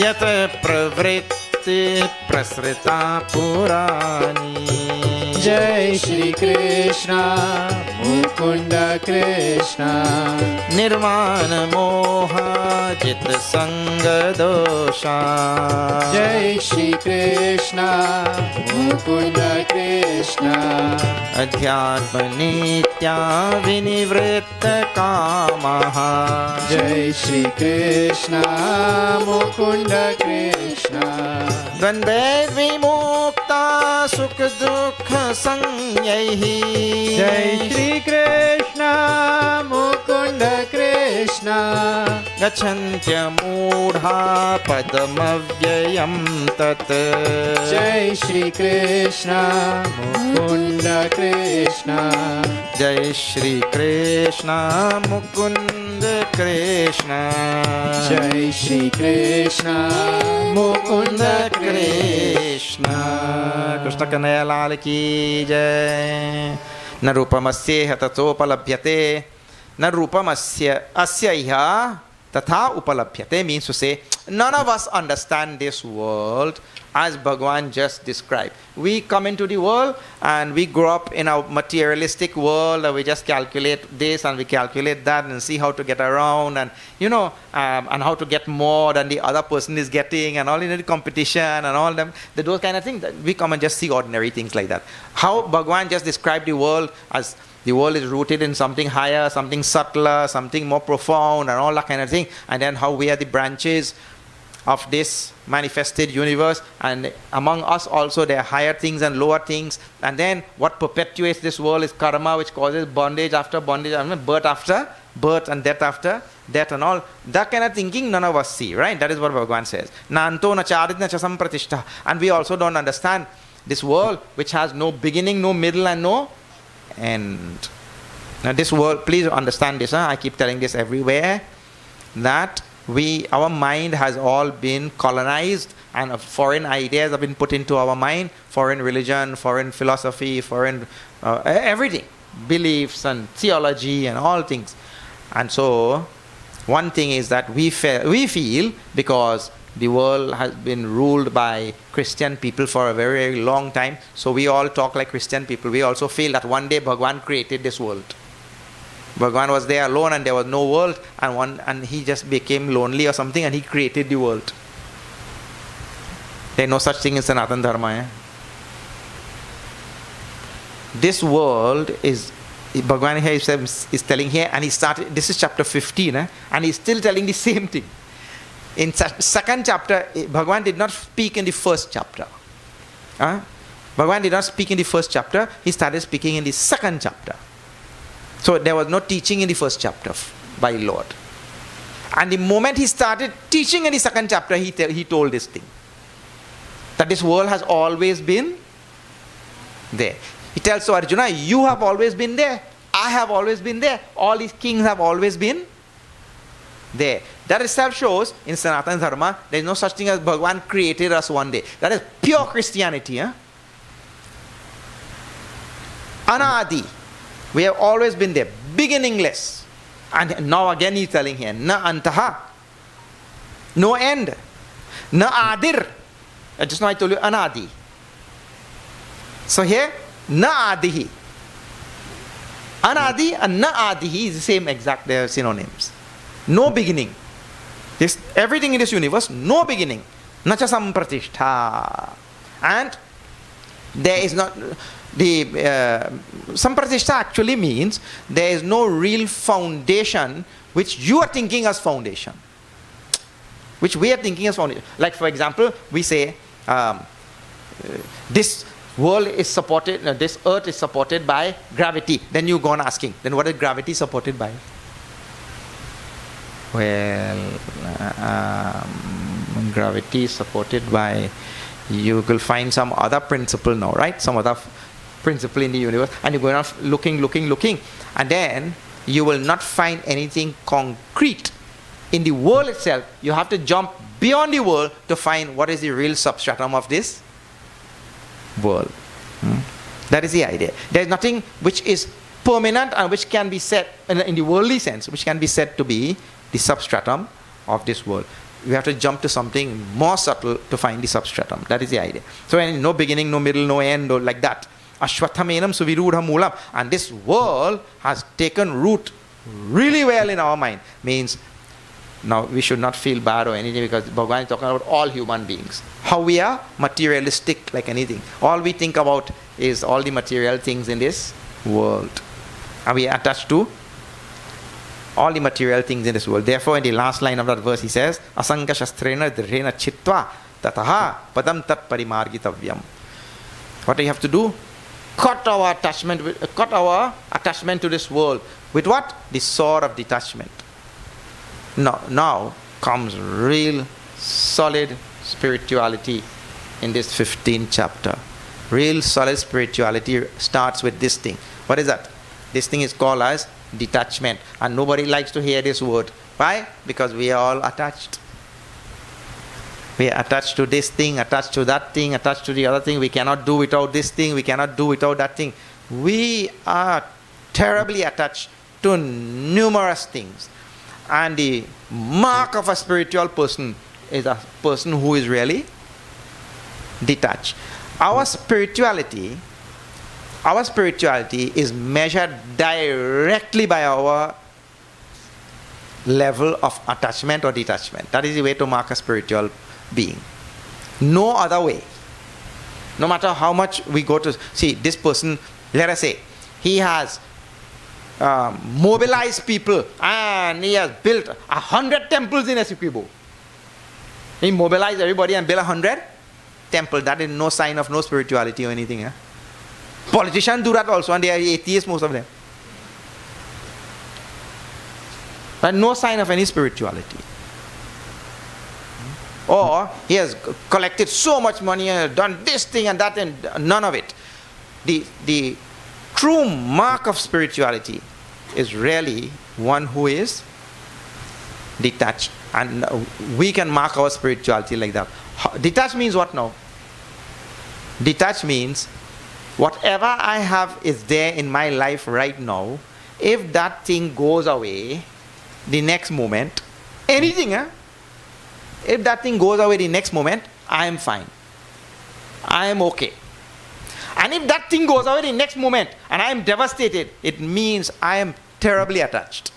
Yata pravritti prasrita purani. Jai Shri Krishna Mukunda Krishna. Nirvana moha jit sanga dosha. Jai Shri Krishna Mukunda Krishna. Adhyatma nitya vinivritta kamaha. Jai Shri Krishna Mukunda Krishna. Dvandve vimukta sukha dukha sanyaihi. Jai Shri Krishna Mukunda Krishna. Gacchantya mudha padamavyayam tat. Jai Shri Krishna Mukunda Krishna. Jai Shri Krishna Mukunda Krishna. Jai Shri Krishna Mukunda Krishna. Krishna Kanaya Lal ki jai. Narupamasya tato upalabhyate. Narupamasya asya iha tatha upalabhyate means to say none of us understand this world as Bhagwan just described. We come into the world and we grow up in a materialistic world and we just calculate this and we calculate that and see how to get around and and how to get more than the other person is getting and all in the competition and all them, those kind of things. That we come and just see ordinary things like that. How Bhagwan just described the world as the world is rooted in something higher, something subtler, something more profound and all that kind of thing. And then how we are the branches of this manifested universe, and among us also there are higher things and lower things, and then what perpetuates this world is karma, which causes bondage after bondage, birth after birth and death after death and all. That kind of thinking none of us see, right? That is what Bhagavan says. Nanto na charit na cha sampratishta. And we also don't understand this world which has no beginning, no middle and no end. Now this world, please understand this, I keep telling this everywhere, that our mind has all been colonized and foreign ideas have been put into our mind, foreign religion, foreign philosophy, foreign everything, beliefs and theology and all things. And so one thing is that we feel because the world has been ruled by Christian people for a very, very long time, so we all talk like Christian people. We also feel that one day Bhagwan created this world. Bhagwan was there alone and there was no world, and he just became lonely or something and he created the world. There is no such thing in Sanatana Dharma. This world is, Bhagwan here is telling here, and he started, this is chapter 15, and he's still telling the same thing. In second chapter, Bhagavan did not speak in the first chapter. Bhagavan did not speak in the first chapter. He started speaking in the second chapter. So there was no teaching in the first chapter by Lord. And the moment he started teaching in the second chapter, he told this thing. That this world has always been there. He tells to Arjuna, you have always been there. I have always been there. All these kings have always been there. That itself shows in Sanatana Dharma, there is no such thing as Bhagavan created us one day. That is pure Christianity. Anadi. We have always been there, beginningless. And now again he's telling here, na antaha, no end. Na adir. Just now I told you anadi. So here, na adihi. Anadi and na adihi is the same exact, they are synonyms. No beginning. Everything in this universe, no beginning. Nacha sampratishtha. And there is not, the sampratishtha actually means there is no real foundation which you are thinking as foundation. Which we are thinking as foundation. Like for example, we say, this world is supported, this earth is supported by gravity. Then you go on asking, then what is gravity supported by? Well, gravity is supported by, you will find some other principle now, right? Some other principle in the universe, and you go on looking, and then you will not find anything concrete in the world itself. You have to jump beyond the world to find what is the real substratum of this world. That is the idea. There is nothing which is permanent and which can be said, in the worldly sense, which can be said to be the substratum of this world. We have to jump to something more subtle to find the substratum. That is the idea. So no beginning, no middle, no end, or like that. Ashwathamenam suvirudha moolam. And this world has taken root really well in our mind. Means, now we should not feel bad or anything, because Bhagavan is talking about all human beings. How we are materialistic like anything. All we think about is all the material things in this world. And we are attached to all the material things in this world. Therefore, in the last line of that verse, he says, Asanga shastrena dhrena chitva tataha padam tat parimargitavyam. What do you have to do? Cut our attachment to this world. With what? The sword of detachment. Now comes real solid spirituality in this 15th chapter. Real solid spirituality starts with this thing. What is that? This thing is called as detachment. And nobody likes to hear this word. Why? Because we are all attached. We are attached to this thing, attached to that thing, attached to the other thing. We cannot do without this thing. We cannot do without that thing. We are terribly attached to numerous things. And the mark of a spiritual person is a person who is really detached. Our spirituality is measured directly by our level of attachment or detachment. That is the way to mark a spiritual being. No other way. No matter how much we go to see this person, let us say, he has mobilized people and he has built 100 temples in Essequibo. He mobilized everybody and built 100 temples. That is no sign of no spirituality or anything. Politicians do that also, and they are atheists, most of them. But no sign of any spirituality. Or he has collected so much money and done this thing and that, and none of it. The true mark of spirituality is really one who is detached. And we can mark our spirituality like that. Detached means what now? Detached means whatever I have is there in my life right now. If that thing goes away the next moment, anything, if that thing goes away the next moment, I am fine. I am okay. And if that thing goes away the next moment and I am devastated, it means I am terribly attached.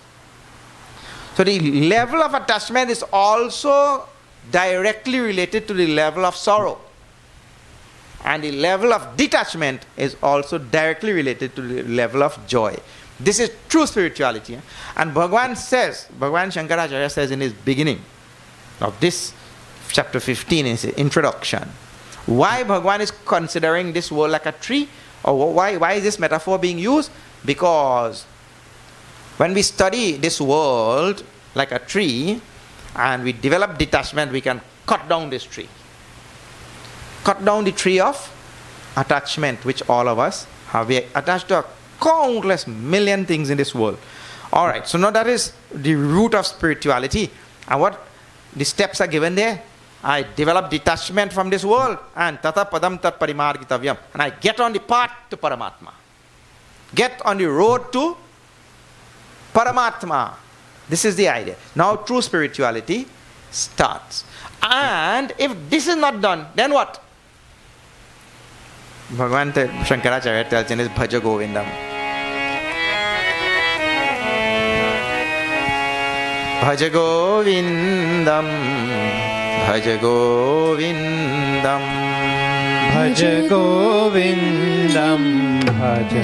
So the level of attachment is also directly related to the level of sorrow. And the level of detachment is also directly related to the level of joy. This is true spirituality. And Bhagavan Shankaracharya says in his beginning of this chapter 15 is the introduction. Why Bhagavan is considering this world like a tree? Or why is this metaphor being used? Because when we study this world like a tree and we develop detachment, we can cut down this tree. Cut down the tree of attachment which all of us have. We are attached to a countless million things in this world. Alright, so now that is the root of spirituality. And what the steps are given there? I develop detachment from this world and tata padam tat parimargitavyam. And I get on the path to Paramatma. Get on the road to Paramatma. This is the idea. Now true spirituality starts. And if this is not done, then what? Bhagavan Shankaracharya tells in his Bhaja Govindam. Bhaja Govindam, Bhaja Govindam, Bhaja Govindam, Bhaja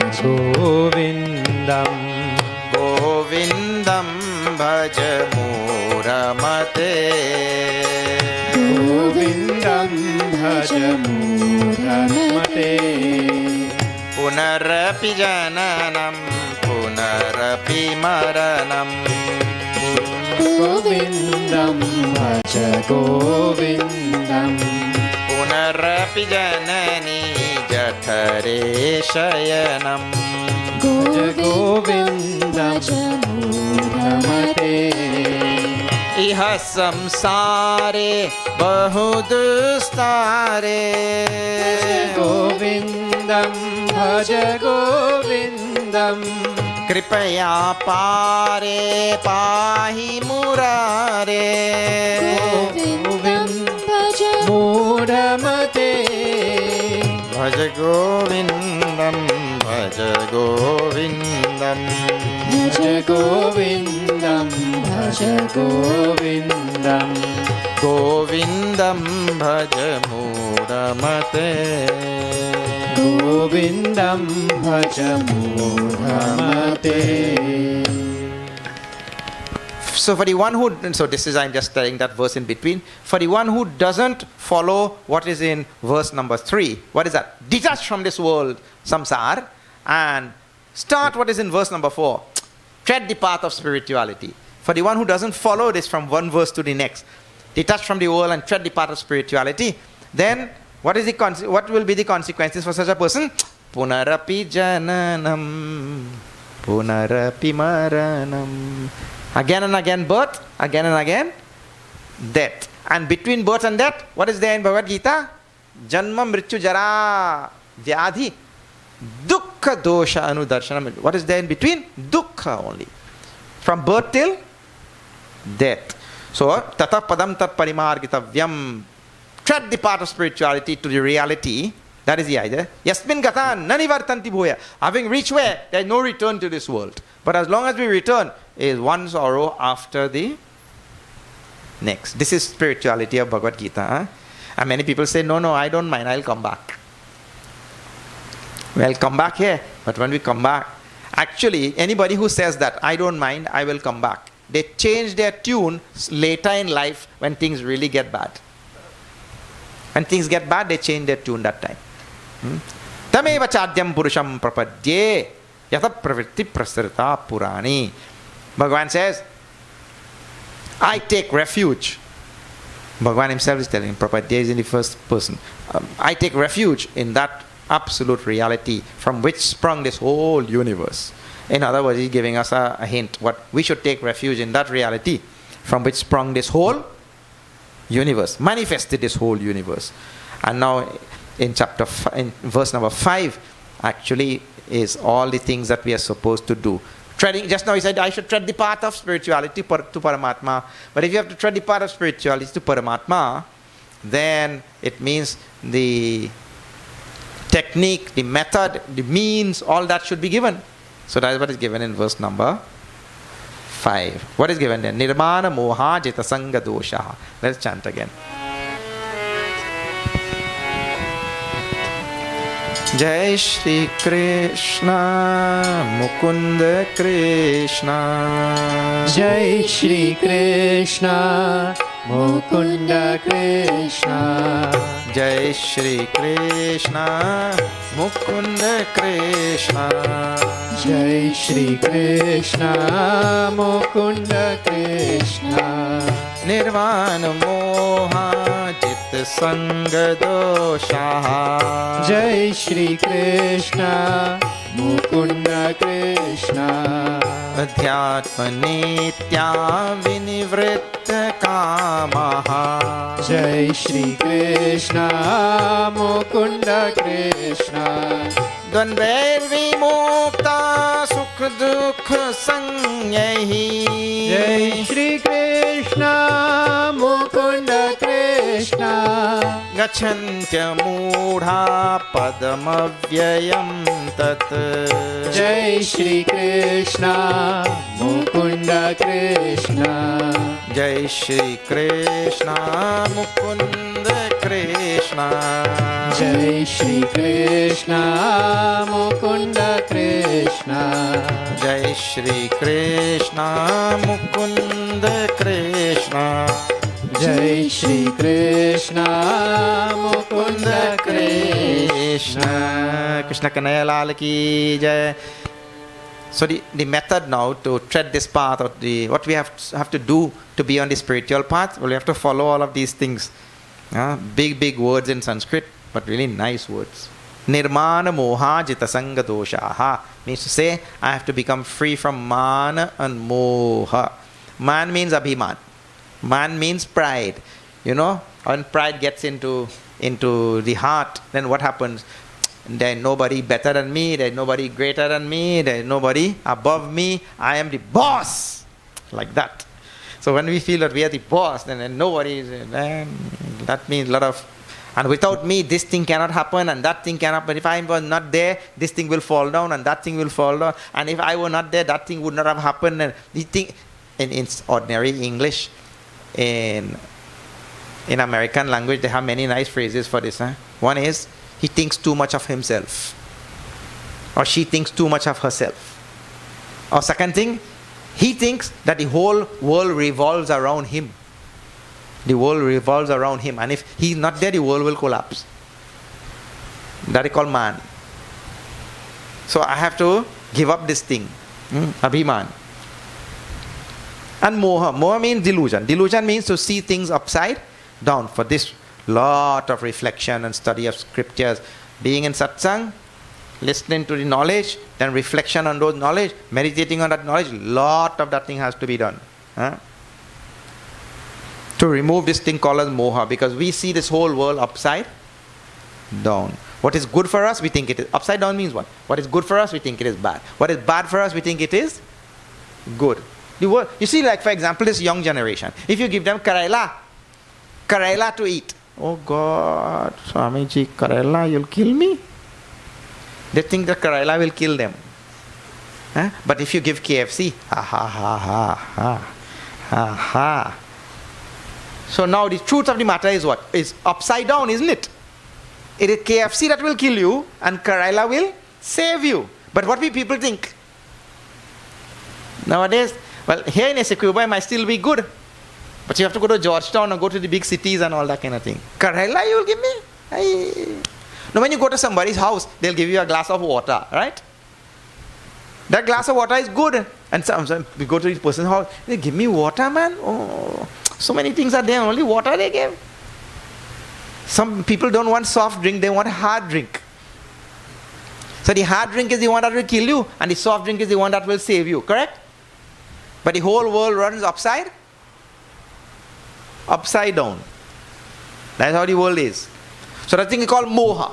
Govindam, Govindam Bhaja Muramate, Govindam Bhaja Muramate, Punarapi Jananam, Punarapi Maranam, Govindam Bhaja Govindam, Punarapi Janani Jathare Shayanam, Bhaja Govindam Muramate, Iha samsare bahudustare, Govindam Bhaja Govindam, Kripaya pare pahi murare, Govindam Bhaja Muramate, Bhaja Govindam, Bhaja Govindam, Bhaja Govindam, Bhaja Govindam, Govindam Bhaja Muramate, Govindam Bhaja Muramate. So for the one who, so this is, I'm just telling that verse in between. For the one who doesn't follow what is in verse number 3, what is that? Detach from this world, samsar, and start what is in verse number 4. Tread the path of spirituality. For the one who doesn't follow this from one verse to the next, detach from the world and tread the path of spirituality, then what will be the consequences for such a person? Punarapi jananam, punarapi maranam. Again and again birth, again and again death. And between birth and death, what is there in Bhagavad Gita? Janma mrityu jara vyadhi dukkha dosha anudarshanam. What is there in between? Dukkha only. From birth till death. So, tata padam tat parimargitavyam. Tread the path of spirituality to the reality. That is the idea. Yasmin gatan nani vartanti bhoya. Having reached where? There is no return to this world. But as long as we return, is one sorrow after the next. This is spirituality of Bhagavad Gita. Huh? And many people say, no, I don't mind, I'll come back. Well, come back here. But when we come back, actually, anybody who says that, I don't mind, I will come back, they change their tune later in life when things really get bad. When things get bad, they change their tune that time. Tameva chadyam purusham prapadye yata pravritti prasrita purani. Bhagavan says, I take refuge. Bhagavan himself is telling, prapadye is in the first person. I take refuge in that absolute reality from which sprung this whole universe. In other words, he's giving us a hint. What we should take refuge in that reality from which sprung this whole universe, manifested this whole universe. And now in in verse number 5, actually is all the things that we are supposed to do. Treading, just now he said, I should tread the path of spirituality to Paramatma. But if you have to tread the path of spirituality to Paramatma, then it means the technique, the method, the means, all that should be given. So that is what is given in verse number 5. What is given there? Nirmana moha jita sanga dosha. Let's chant again. Jai Shri Krishna Mukunda Krishna Jai Shri Krishna Mukunda Krishna. Jai Shri Krishna, Mukunda Krishna. Jai Shri Krishna, Mukunda Krishna. Nirvana Moha Jit Sanga Dosha. Jai Shri Krishna, Mukunda Krishna. Adhyatma Nitya Vinivritta Kamaha. Jai Shri Krishna, Mukunda Krishna. Dvandvair Vimukta Sukha Dukha Sanyahi. Jai Shri Krishna, Mukunda Krishna. Gachantya Mudha Padamavyayam Tat. Jai Shri Krishna, Mukunda Krishna. Jai Shri Krishna, Mukunda Krishna. Jai Shri Krishna, Mukunda Krishna. Jai Shri Krishna, Mukunda Krishna. Jai Shri Krishna, Mukunda Krishna. Krishna Kanaya Lal ki jai. So the method now to tread this path, or what we have to do to be on the spiritual path, well, we have to follow all of these things. Big words in Sanskrit, but really nice words. Nirmana moha jitasanga doshaha means to say I have to become free from mana and moha. Man means abhiman. Man means pride. You know, when pride gets into the heart, then what happens? There's nobody better than me, there's nobody greater than me, there's nobody above me, I am the boss. Like that. So when we feel that we are the boss, then nobody is, that means a lot of, and without me this thing cannot happen and that thing cannot happen. If I was not there, this thing will fall down and that thing will fall down. And if I were not there, that thing would not have happened. And the thing, in ordinary English, in American language, they have many nice phrases for this. One is, he thinks too much of himself. Or she thinks too much of herself. Or second thing, he thinks that the whole world revolves around him. The world revolves around him. And if he's not there, the world will collapse. That is called man. So I have to give up this thing. Abhiman. And moha. Moha means delusion. Delusion means to see things upside down. For this, lot of reflection and study of scriptures. Being in satsang, listening to the knowledge, then reflection on those knowledge, meditating on that knowledge, lot of that thing has to be done. To remove this thing called as moha, because we see this whole world upside down. What is good for us, we think it is. Upside down means what? What is good for us, we think it is bad. What is bad for us, we think it is good. You see, like for example, this young generation. If you give them Karela to eat, oh God, Swamiji, Karela, you'll kill me. They think that Karela will kill them. But if you give KFC, ha ha ha ha ha ha ha. So now the truth of the matter is what? Is upside down, isn't it? It is KFC that will kill you and Karela will save you. But what will people think? Nowadays, well, here in Essequibo, it might still be good. But you have to go to Georgetown or go to the big cities and all that kind of thing. Karela you will give me? Now when you go to somebody's house, they'll give you a glass of water, right? That glass of water is good. And sometimes we go to this person's house, they give me water, man. Oh, so many things are there, only water they give. Some people don't want soft drink, they want hard drink. So the hard drink is the one that will kill you, and the soft drink is the one that will save you, correct? But the whole world runs upside down. That's how the world is. So that thing is called moha.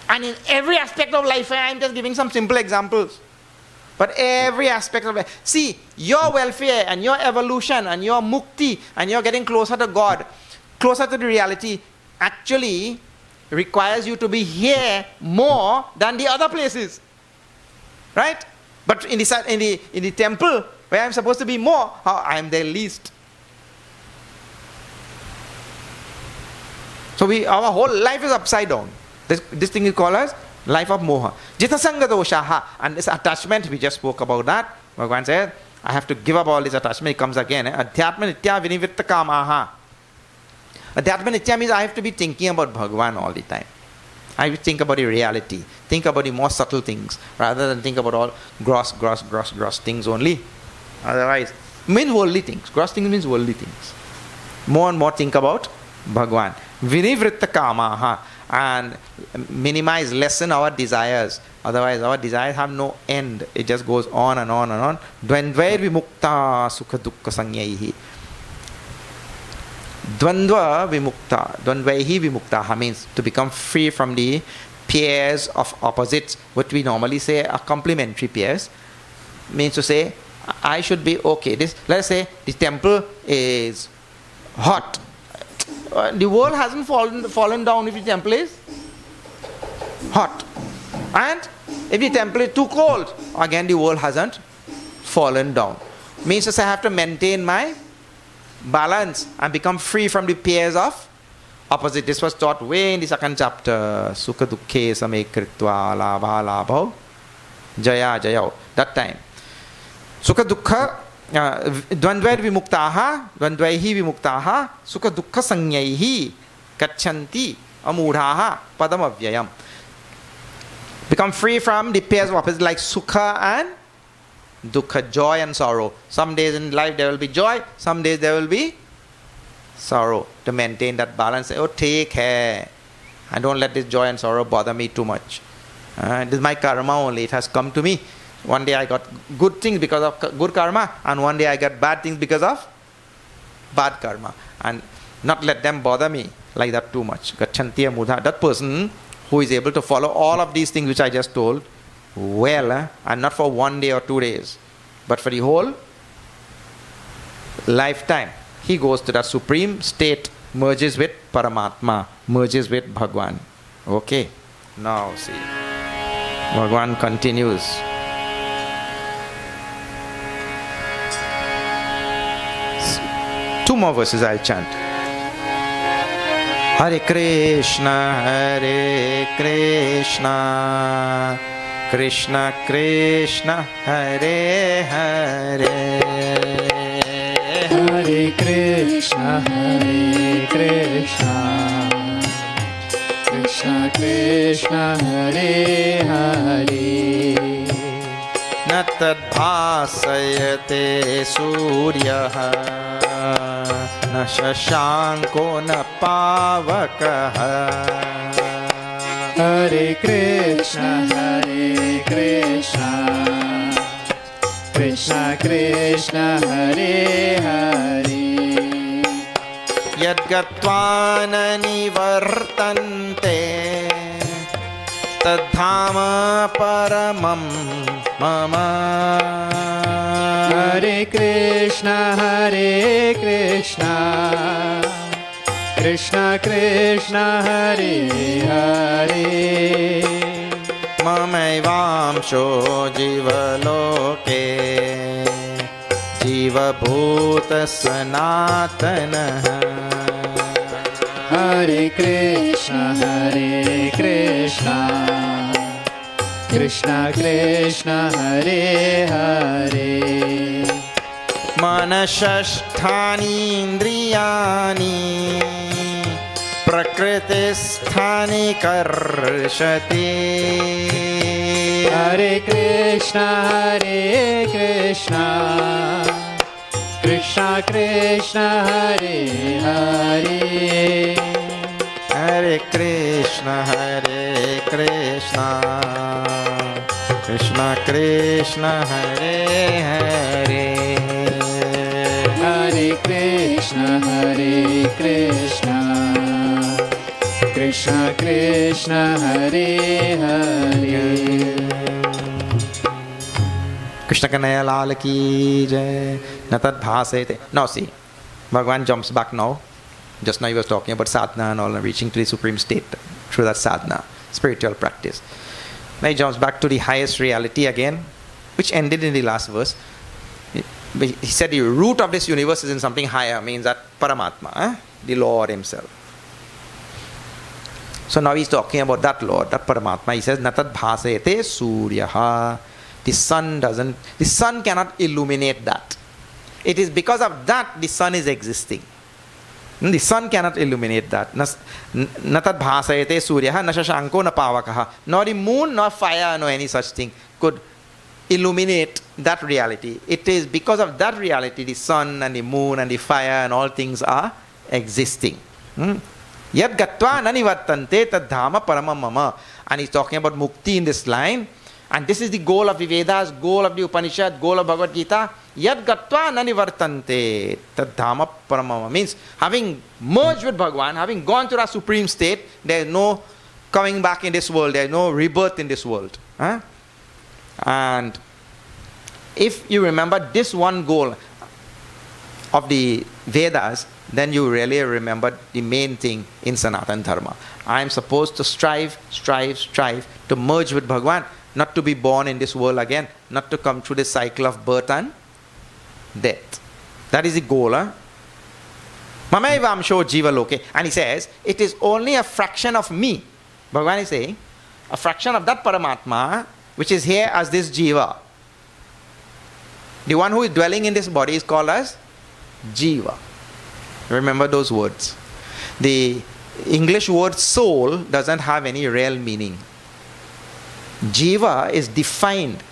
And in every aspect of life, I am just giving some simple examples. But every aspect of life. See, your welfare and your evolution and your mukti and your getting closer to God, closer to the reality, actually requires you to be here more than the other places. Right? But in the temple, where I'm supposed to be more, I am there least. So our whole life is upside down. This thing is called as life of moha. Jitasanga doshaha. And this attachment, we just spoke about that. Bhagavan said, I have to give up all this attachment. It comes again. Adhyatma nitya vinivritta kamaha. Adhyatma Nitya means I have to be thinking about Bhagavan all the time. I will think about the reality, think about the more subtle things, rather than think about all gross things only. Otherwise, means worldly things. Gross things means worldly things. More and more think about Bhagavan. Vinivritta kamaha, and minimize, lessen our desires. Otherwise, our desires have no end. It just goes on and on and on. Dvandvair vimukta sukha dukkha sanyaihi. Dvandva vimukta, dvandvaihi vimuktaha means to become free from the pairs of opposites, what we normally say are complementary pairs. Means to say, I should be okay. This, let us say the temple is hot. The world hasn't fallen down if the temple is hot. And if the temple is too cold, again the world hasn't fallen down. Means to say I have to maintain my balance and become free from the pairs of opposite. This was taught way in the second chapter. Sukha dukkhe same kritva labha labho jaya jayao. That time. Sukha dukkha dvandvair vimuktaha dvandvaihi vimuktaha sukha dukkha sanyaihi gachanti amudhaha padam avyayam. Become free from the pairs of opposites like sukha and dukkha, joy and sorrow. Some days in life there will be joy, some days there will be sorrow. To maintain that balance, say, oh, take care and don't let this joy and sorrow bother me too much. This is my karma only, it has come to me. One day I got good things because of good karma, and one day I got bad things because of bad karma. And not let them bother me like that too much. Gachanti amudha. That person who is able to follow all of these things which I just told, well, and not for 1 day or 2 days, but for the whole lifetime, he goes to that supreme state, merges with Paramatma, merges with Bhagwan. Okay, now see, Bhagwan continues. Two more verses I'll chant. Hare Krishna, Krishna Krishna, Hare Hare, Hare Krishna, Krishna Krishna, Hare Hare. Na tadbhasayate suryaha na shashanko na pavakaha. Hare Krishna, Krishna Krishna, Hare Hare. Yadgatva nivartante tadhama paramam mama. Hare Krishna, Krishna Krishna, Hare Hare. Mamevamsho jivaloke jivabhuta sanatana. Hare Krishna, Krishna Krishna, Hare Hare. Manashasthani indriyani prakritisthani karshati. Hare Krishna, Krishna Krishna, Hare Hare. Hare Krishna, Krishna Krishna, Hare Hare. Hare Krishna, Krishna Krishna, Hare Hare. Krishna Kanaya Lal ki jai. Natad bhasete. Now see, Bhagavan jumps back now. Just now he was talking about sadhana and all, and reaching to the supreme state through that sadhana, spiritual practice. Now he jumps back to the highest reality again, which ended in the last verse. He said the root of this universe is in something higher, means that Paramatma, the Lord himself. So now he's talking about that Lord, that Paramatma. He says, Natad bhasete suryaha. The sun cannot illuminate that. It is because of that the sun is existing. The sun cannot illuminate that. Natat bhasayate suryaha na shashanko na pavakaha. Nor the moon, nor fire, nor any such thing could illuminate that reality. It is because of that reality the sun and the moon and the fire and all things are existing. Yad gatva nanivartante tad dhamma paramam mama. And he's talking about mukti in this line. And this is the goal of the Vedas, goal of the Upanishad, goal of Bhagavad Gita. Yad gatva nanivartante tad dhamma paramam mama. Means having merged with Bhagavan, having gone to that supreme state, there is no coming back in this world. There is no rebirth in this world. And if you remember this one goal of the Vedas, then you really remember the main thing in Sanatana Dharma. I am supposed to strive to merge with Bhagavan, not to be born in this world again, not to come through the cycle of birth and death. That is the goal. Mamaiva amsho jiva loke. And he says, it is only a fraction of me. Bhagavan is saying, a fraction of that Paramatma, which is here as this jiva. The one who is dwelling in this body is called as jiva. Remember those words. The English word soul doesn't have any real meaning. Jiva is defined.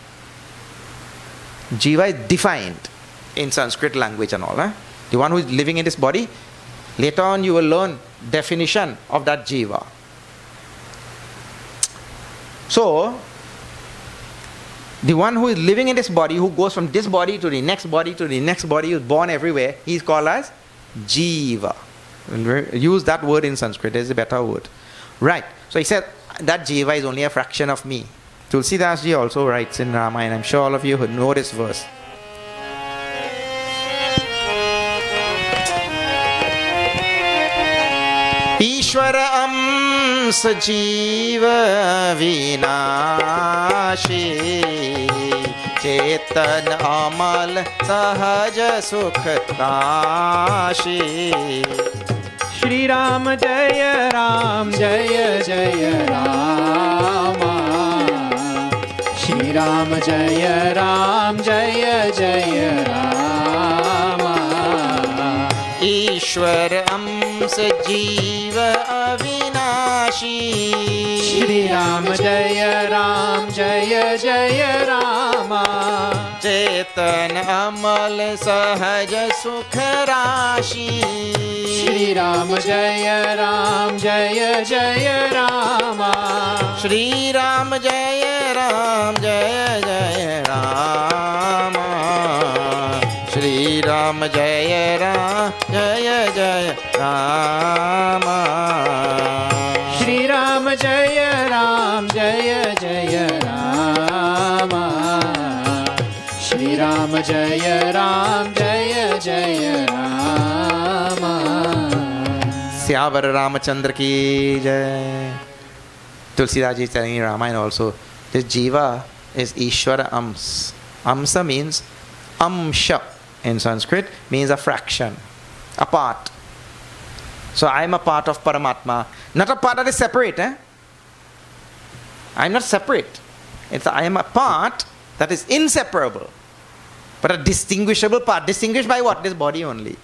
Jiva is defined in Sanskrit language and all. The one who is living in this body, later on you will learn definition of that jiva. So, the one who is living in this body, who goes from this body to the next body to the next body, who is born everywhere, he is called as jiva. We'll use that word in Sanskrit, there's a better word. Right. So he said, that jiva is only a fraction of me. Tulsidas ji also writes in Ramayana. I'm sure all of you who know this verse. Ishvara amsa jiva vinashi chetan amal sahaja sukh rashi. Shri Ram Jaya Ram Jaya Jaya Rama. Shri Ram Jaya Ram Jaya Jaya Rama. Ishwar amsa jiva avinashi. Shri Ram Jaya Ram Jaya Jaya Rama. Chetan amal sahaja sukh rashi. Shri Ram Jaya Ram Jaya Jaya Rama. Shri Ram Jaya Ram Jaya Jaya Rama. Shri Ram Jaya Ram Jaya Jaya Rama. Shri Ram Jaya Ram Jaya Jaya Rama. Shri Ram Jaya Ram Jaya Jaya Rama. Syavar Ramachandra ki jai. Tulsidas ji is telling in Ramayana also, this jiva is Ishvara Ams. Amsa means amsha in Sanskrit, means a fraction, a part. So I am a part of Paramatma, not a part that is separate. I am not separate. I am a part that is inseparable, but a distinguishable part. Distinguished by what? This body only.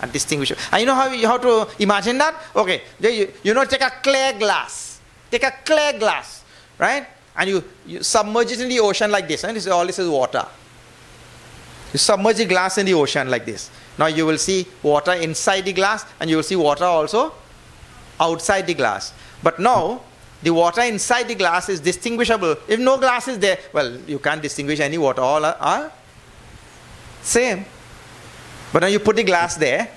And distinguishable. And you know how to imagine that? Okay, take a clear glass. Take a clear glass, right? And you submerge it in the ocean like this. And all this is water. You submerge the glass in the ocean like this. Now you will see water inside the glass and you will see water also outside the glass. But now, the water inside the glass is distinguishable. If no glass is there, well, you can't distinguish any water. All are same. But now you put the glass there.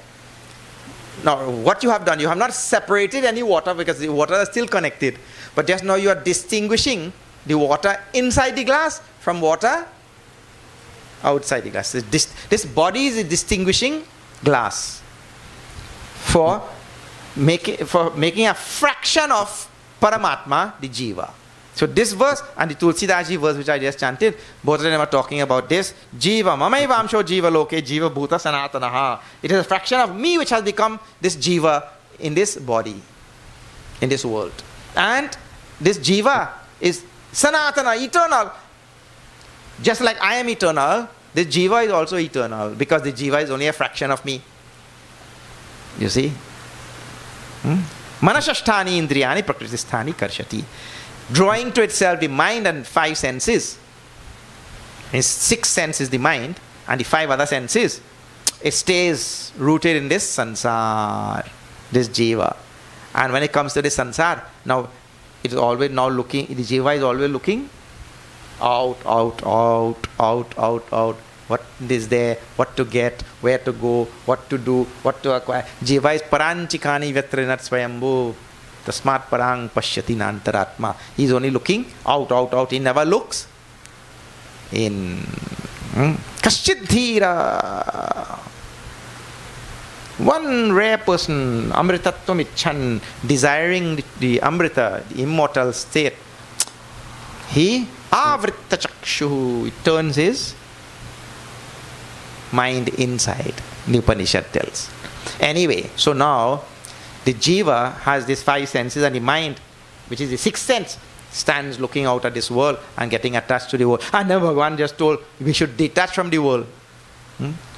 Now, what you have done, you have not separated any water because the water is still connected. But just now you are distinguishing the water inside the glass from water outside the glass. This body is a distinguishing glass for making a fraction of Paramatma, the Jiva. So this verse and the Tulsidas ji verse which I just chanted, both of them are talking about this. Jiva, mamaiva amsho jiva loke, jiva bhuta sanatanaha. It is a fraction of me which has become this jiva in this body, in this world. And this jiva is sanatana, eternal. Just like I am eternal, this jiva is also eternal because the jiva is only a fraction of me. You see? Manashasthani indriyani prakritisthani karshati. Drawing to itself the mind and 5 senses. His 6th sense is the mind, and the 5 other senses. It stays rooted in this sansar, this jiva. And when it comes to this sansar, now it is always now looking, the jiva is always looking out. What is there, what to get, where to go, what to do, what to acquire. Jiva is paranchikani vyatrinat swayambhu. Tasmat parang pashyati nantaratma. He is only looking out. He never looks in. Kaschid dhira. One rare person, amritatvam icchan, desiring the amrita, the immortal state. He avritta chakshu. He turns his mind inside, the Upanishad tells. Anyway, so now the jiva has these 5 senses, and the mind, which is the 6th sense, stands looking out at this world and getting attached to the world. And then Bhagavan just told we should detach from the world.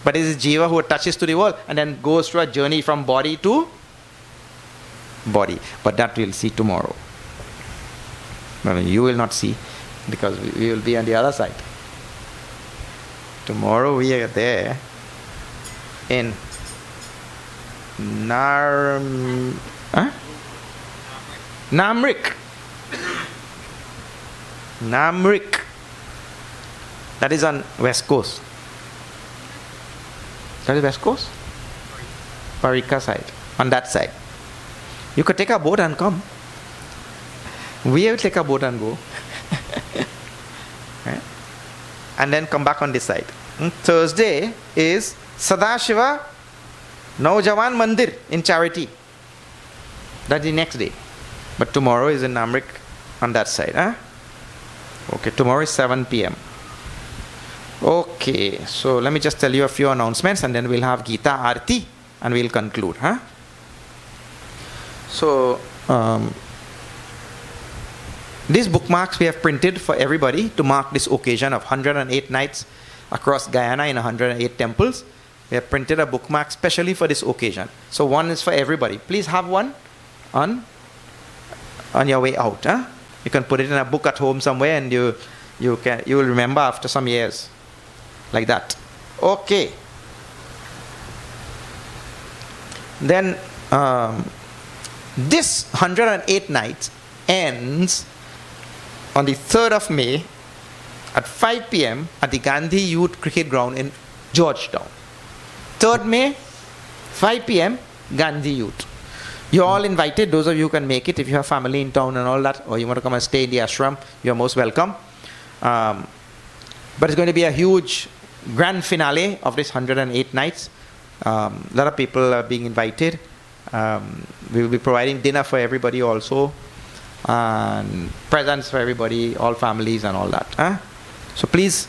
But it is jiva who attaches to the world and then goes through a journey from body to body. But that we'll see tomorrow. Well, you will not see, because we will be on the other side. Tomorrow we are there in Namrik. That is on West Coast. That is West Coast? Parika side. On that side. You could take a boat and come. We will take a boat and go. Right? And then come back on this side. Thursday is Sadashiva Naujawan Mandir in Charity. That's the next day. But tomorrow is in Namrik on that side. Huh? Okay, tomorrow is 7 p.m. Okay, so let me just tell you a few announcements, and then we'll have Gita Arti and we'll conclude. Huh? So, these bookmarks we have printed for everybody to mark this occasion of 108 nights across Guyana in 108 temples. We have printed a bookmark specially for this occasion. So one is for everybody. Please have one on your way out. Huh? You can put it in a book at home somewhere, and you will remember after some years. Like that. Okay. Then this 108 nights ends on the 3rd of May at 5 p.m. at the Gandhi Youth Cricket Ground in Georgetown. 3rd May, 5 p.m. Gandhi Youth. You're all invited. Those of you who can make it, if you have family in town and all that, or you want to come and stay in the ashram, you're most welcome. But it's going to be a huge grand finale of this 108 nights. A lot of people are being invited. We will be providing dinner for everybody also, and presents for everybody, all families and all that. Huh? So please,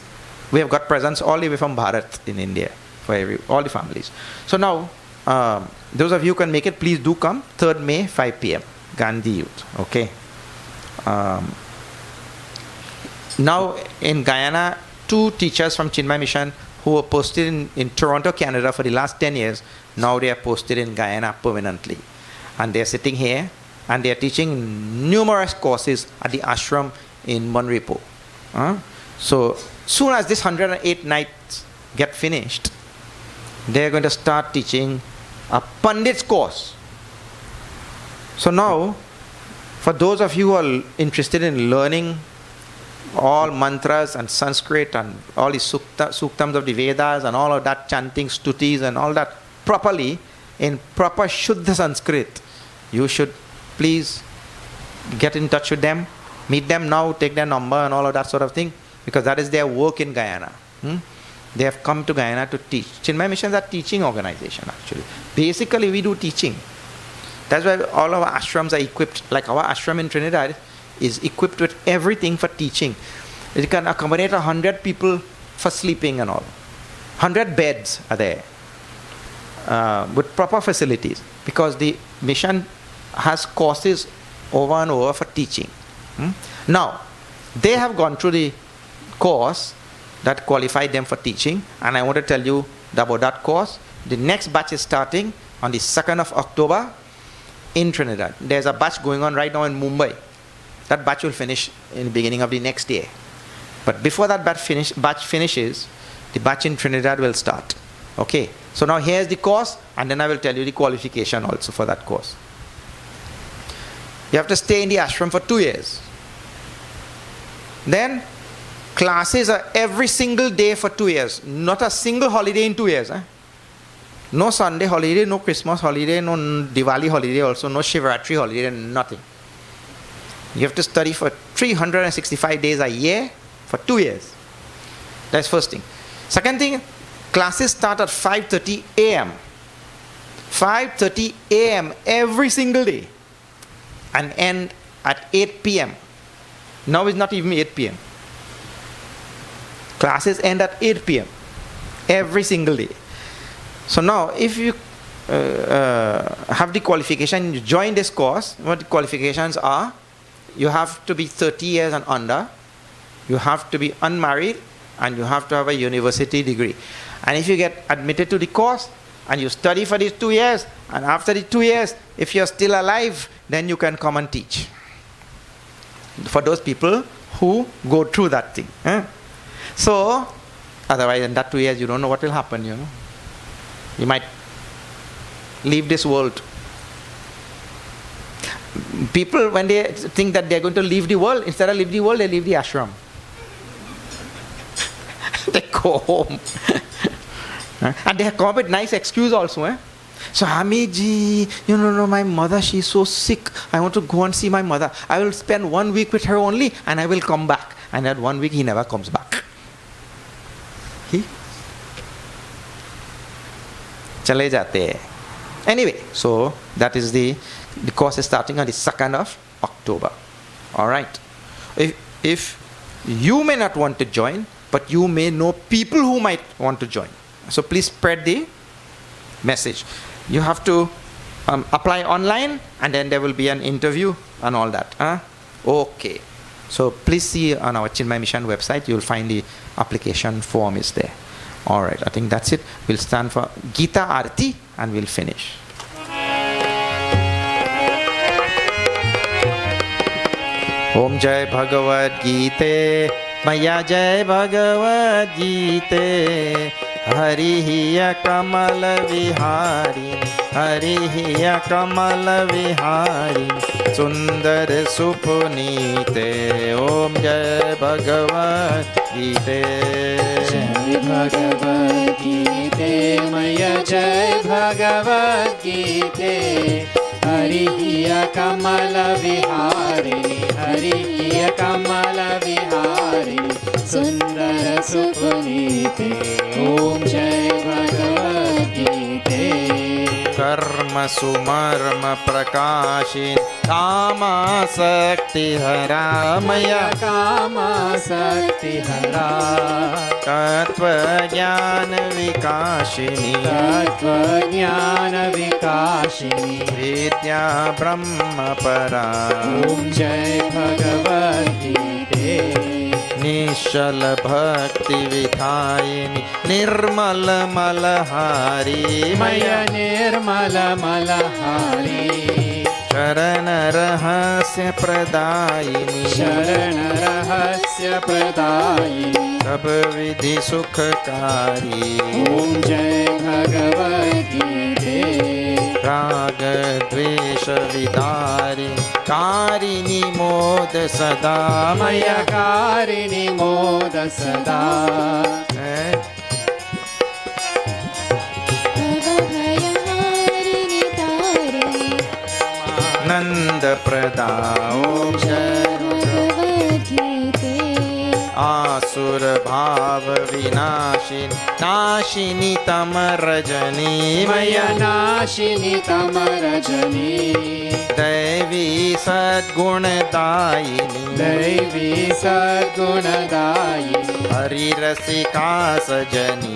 we have got presents all the way from Bharat in India for all the families. So now, those of you who can make it, please do come. 3rd May, 5 p.m. Gandhi Youth. Okay. Now in Guyana, 2 teachers from Chinmay Mission who were posted in Toronto, Canada for the last 10 years, now they are posted in Guyana permanently. And they are sitting here and they are teaching numerous courses at the ashram in Monrepo. So soon as this 108 nights get finished, they are going to start teaching a Pandit's course. So now, for those of you who are interested in learning all mantras and Sanskrit and all the suktams of the Vedas and all of that, chanting stutis and all that properly in proper Shuddha Sanskrit, you should please get in touch with them, meet them now, take their number and all of that sort of thing, because that is their work in Guyana. They have come to Guyana to teach. Chinmay Mission is a teaching organization actually. Basically we do teaching. That's why all our ashrams are equipped, like our ashram in Trinidad is equipped with everything for teaching. It can accommodate 100 people for sleeping and all. 100 beds are there with proper facilities, because the mission has courses over and over for teaching. Now, they have gone through the course that qualified them for teaching, and I want to tell you about that course. The next batch is starting on the 2nd of October in Trinidad. There's a batch going on right now in Mumbai. That batch will finish in the beginning of the next year. But before that batch finishes, the batch in Trinidad will start. Okay. So now here's the course, and then I will tell you the qualification also for that course. You have to stay in the ashram for 2 years. Then classes are every single day for 2 years. Not a single holiday in 2 years. No Sunday holiday, no Christmas holiday, no Diwali holiday also, no Shivratri holiday, nothing. You have to study for 365 days a year for 2 years. That's first thing. Second thing, classes start at 5:30 a.m. 5:30 a.m. every single day and end at 8 p.m. Now it's not even 8 p.m. Classes end at 8 p.m. every single day. So now if you have the qualification, you join this course, what the qualifications are: you have to be 30 years and under, you have to be unmarried, and you have to have a university degree. And if you get admitted to the course and you study for these 2 years, and after the 2 years, if you're still alive, then you can come and teach. For those people who go through that thing. So, otherwise in that 2 years, you don't know what will happen, you know. You might leave this world. People, when they think that they're going to leave the world, instead of leave the world, they leave the ashram. They go home. And they come up with nice excuse also. So, Hamiji, you know, my mother, she's so sick. I want to go and see my mother. I will spend 1 week with her only, and I will come back. And that 1 week, he never comes back. Chale jate. Anyway, so that is the course is starting on the 2nd of October. All right. If you may not want to join, but you may know people who might want to join. So please spread the message. You have to apply online, and then there will be an interview and all that. Okay. So please see on our Chinmay Mission website, you will find the application form is there. All right, I think that's it. We'll stand for Gita Arti and we'll finish. Om Jai Bhagavad Gita, Maya Jai Bhagavad Gita, Hariya Kamala Vihari, Hariya Kamala Vihari, Sundar Supunite. Om Jai Bhagavad Gita. Jai Bhagavad Gita, Maya Jai Bhagavad Gita, Hariya Kamala Vihari, Hariya Kamala Vihari, Sundara Supunite. Om Jai Bhagavad Gita. Karma Sumarma Prakashin, Kama Sakti Hara, Maya Kama Sakti Hara, Tattva Jnana Vikashini, Tattva Jnana Vikashini, Vidya Brahma Para. Om Jai Bhagavad Gita. Nishal Bhakti Vidhayini, Nirmal Malahari, Maya Nirmala Malahari, Sharana Rahasya Pradayini, Sharana Rahasya Pradayini, Sab Vidhi Sukhakari. Om Jai Bhagavad Gita. Raga Dvesha Vidari, Karini Moda Sada, Maya Karini Moda Sada, Bhavabhayaharini tarini, Nanda Prada. Om Jai Bhagavad Gita. Asura Bhava Vinashin, Nashini Tamarajani, Maya Nashini Tamarajani, Devi Sadgunadayini, Devi Sadgunadayini. Hari Rasika Sajani.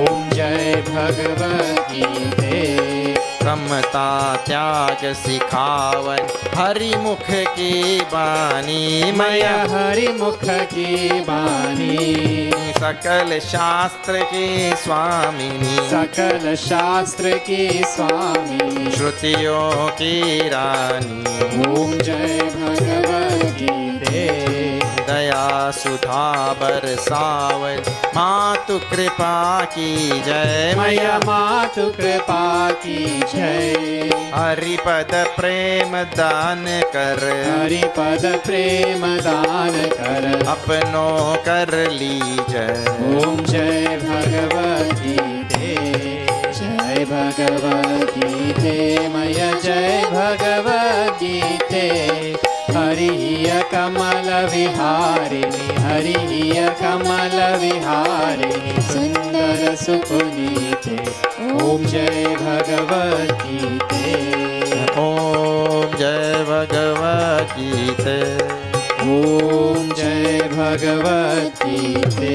Om Jai Bhagavad Gita. समता त्याग सिखावन, हरि मुख की बानी मैया हरि मुख की बानी, सकल शास्त्र की स्वामिनी, सकल शास्त्र की स्वामिनी, श्रुतियों की रानी। ओम जय भगवद गीते, दया सुधा बरसावन, मातु कृपा की जय। मैया मातु कृपा की जय। हरिपद प्रेम दान कर, हरिपद प्रेम दान कर, अपनों कर ली जय। ओम जय भगवद गीते, जय भगवद गीते, मैया जय भगवद गीते। हरिय कमल विहारिणी, हरिय कमल विहारिणी, सुंदर सुपुनीते। ओम जय भगवद गीते, ओम जय भगवद गीते, ओम जय भगवद गीते।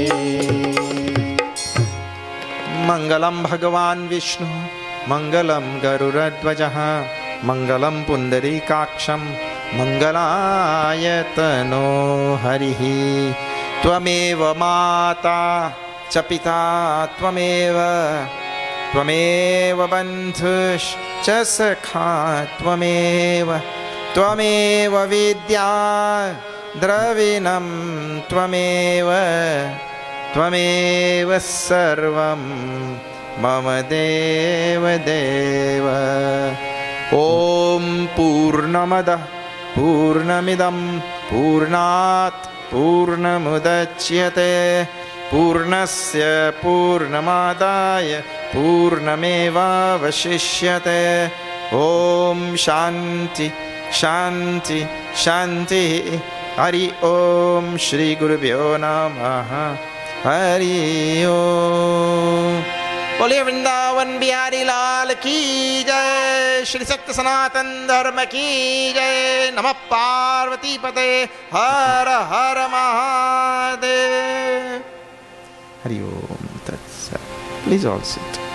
मंगलम भगवान विष्णु, मंगलम गरुड़ध्वजः, मंगलम पुंडरीकाक्षं, मंगलायतनो हरिः। त्वमेव माता च पिता त्वमेव, त्वमेव बन्धुश्च सखा त्वमेव, त्वमेव विद्या द्रविणं त्वमेव, त्वमेव सर्वं मम देव देव। ॐ पूर्णमदः पूर्णमिदं पूर्णात् पूर्णमुदच्यते, पूर्णस्य पूर्णमादाय पूर्णमेवावशिष्यते। ॐ शान्ति शान्ति शान्तिः। हरि ओम श्री गुरुभ्यो नमः। हरि ओम। बोलिए वृंदावन बिहारी लाल की जय, श्री सत्य सनातन धर्म की जय। नमः पार्वती पते, हर हर महादेव। हरि ओम तत्सत। Please all seat.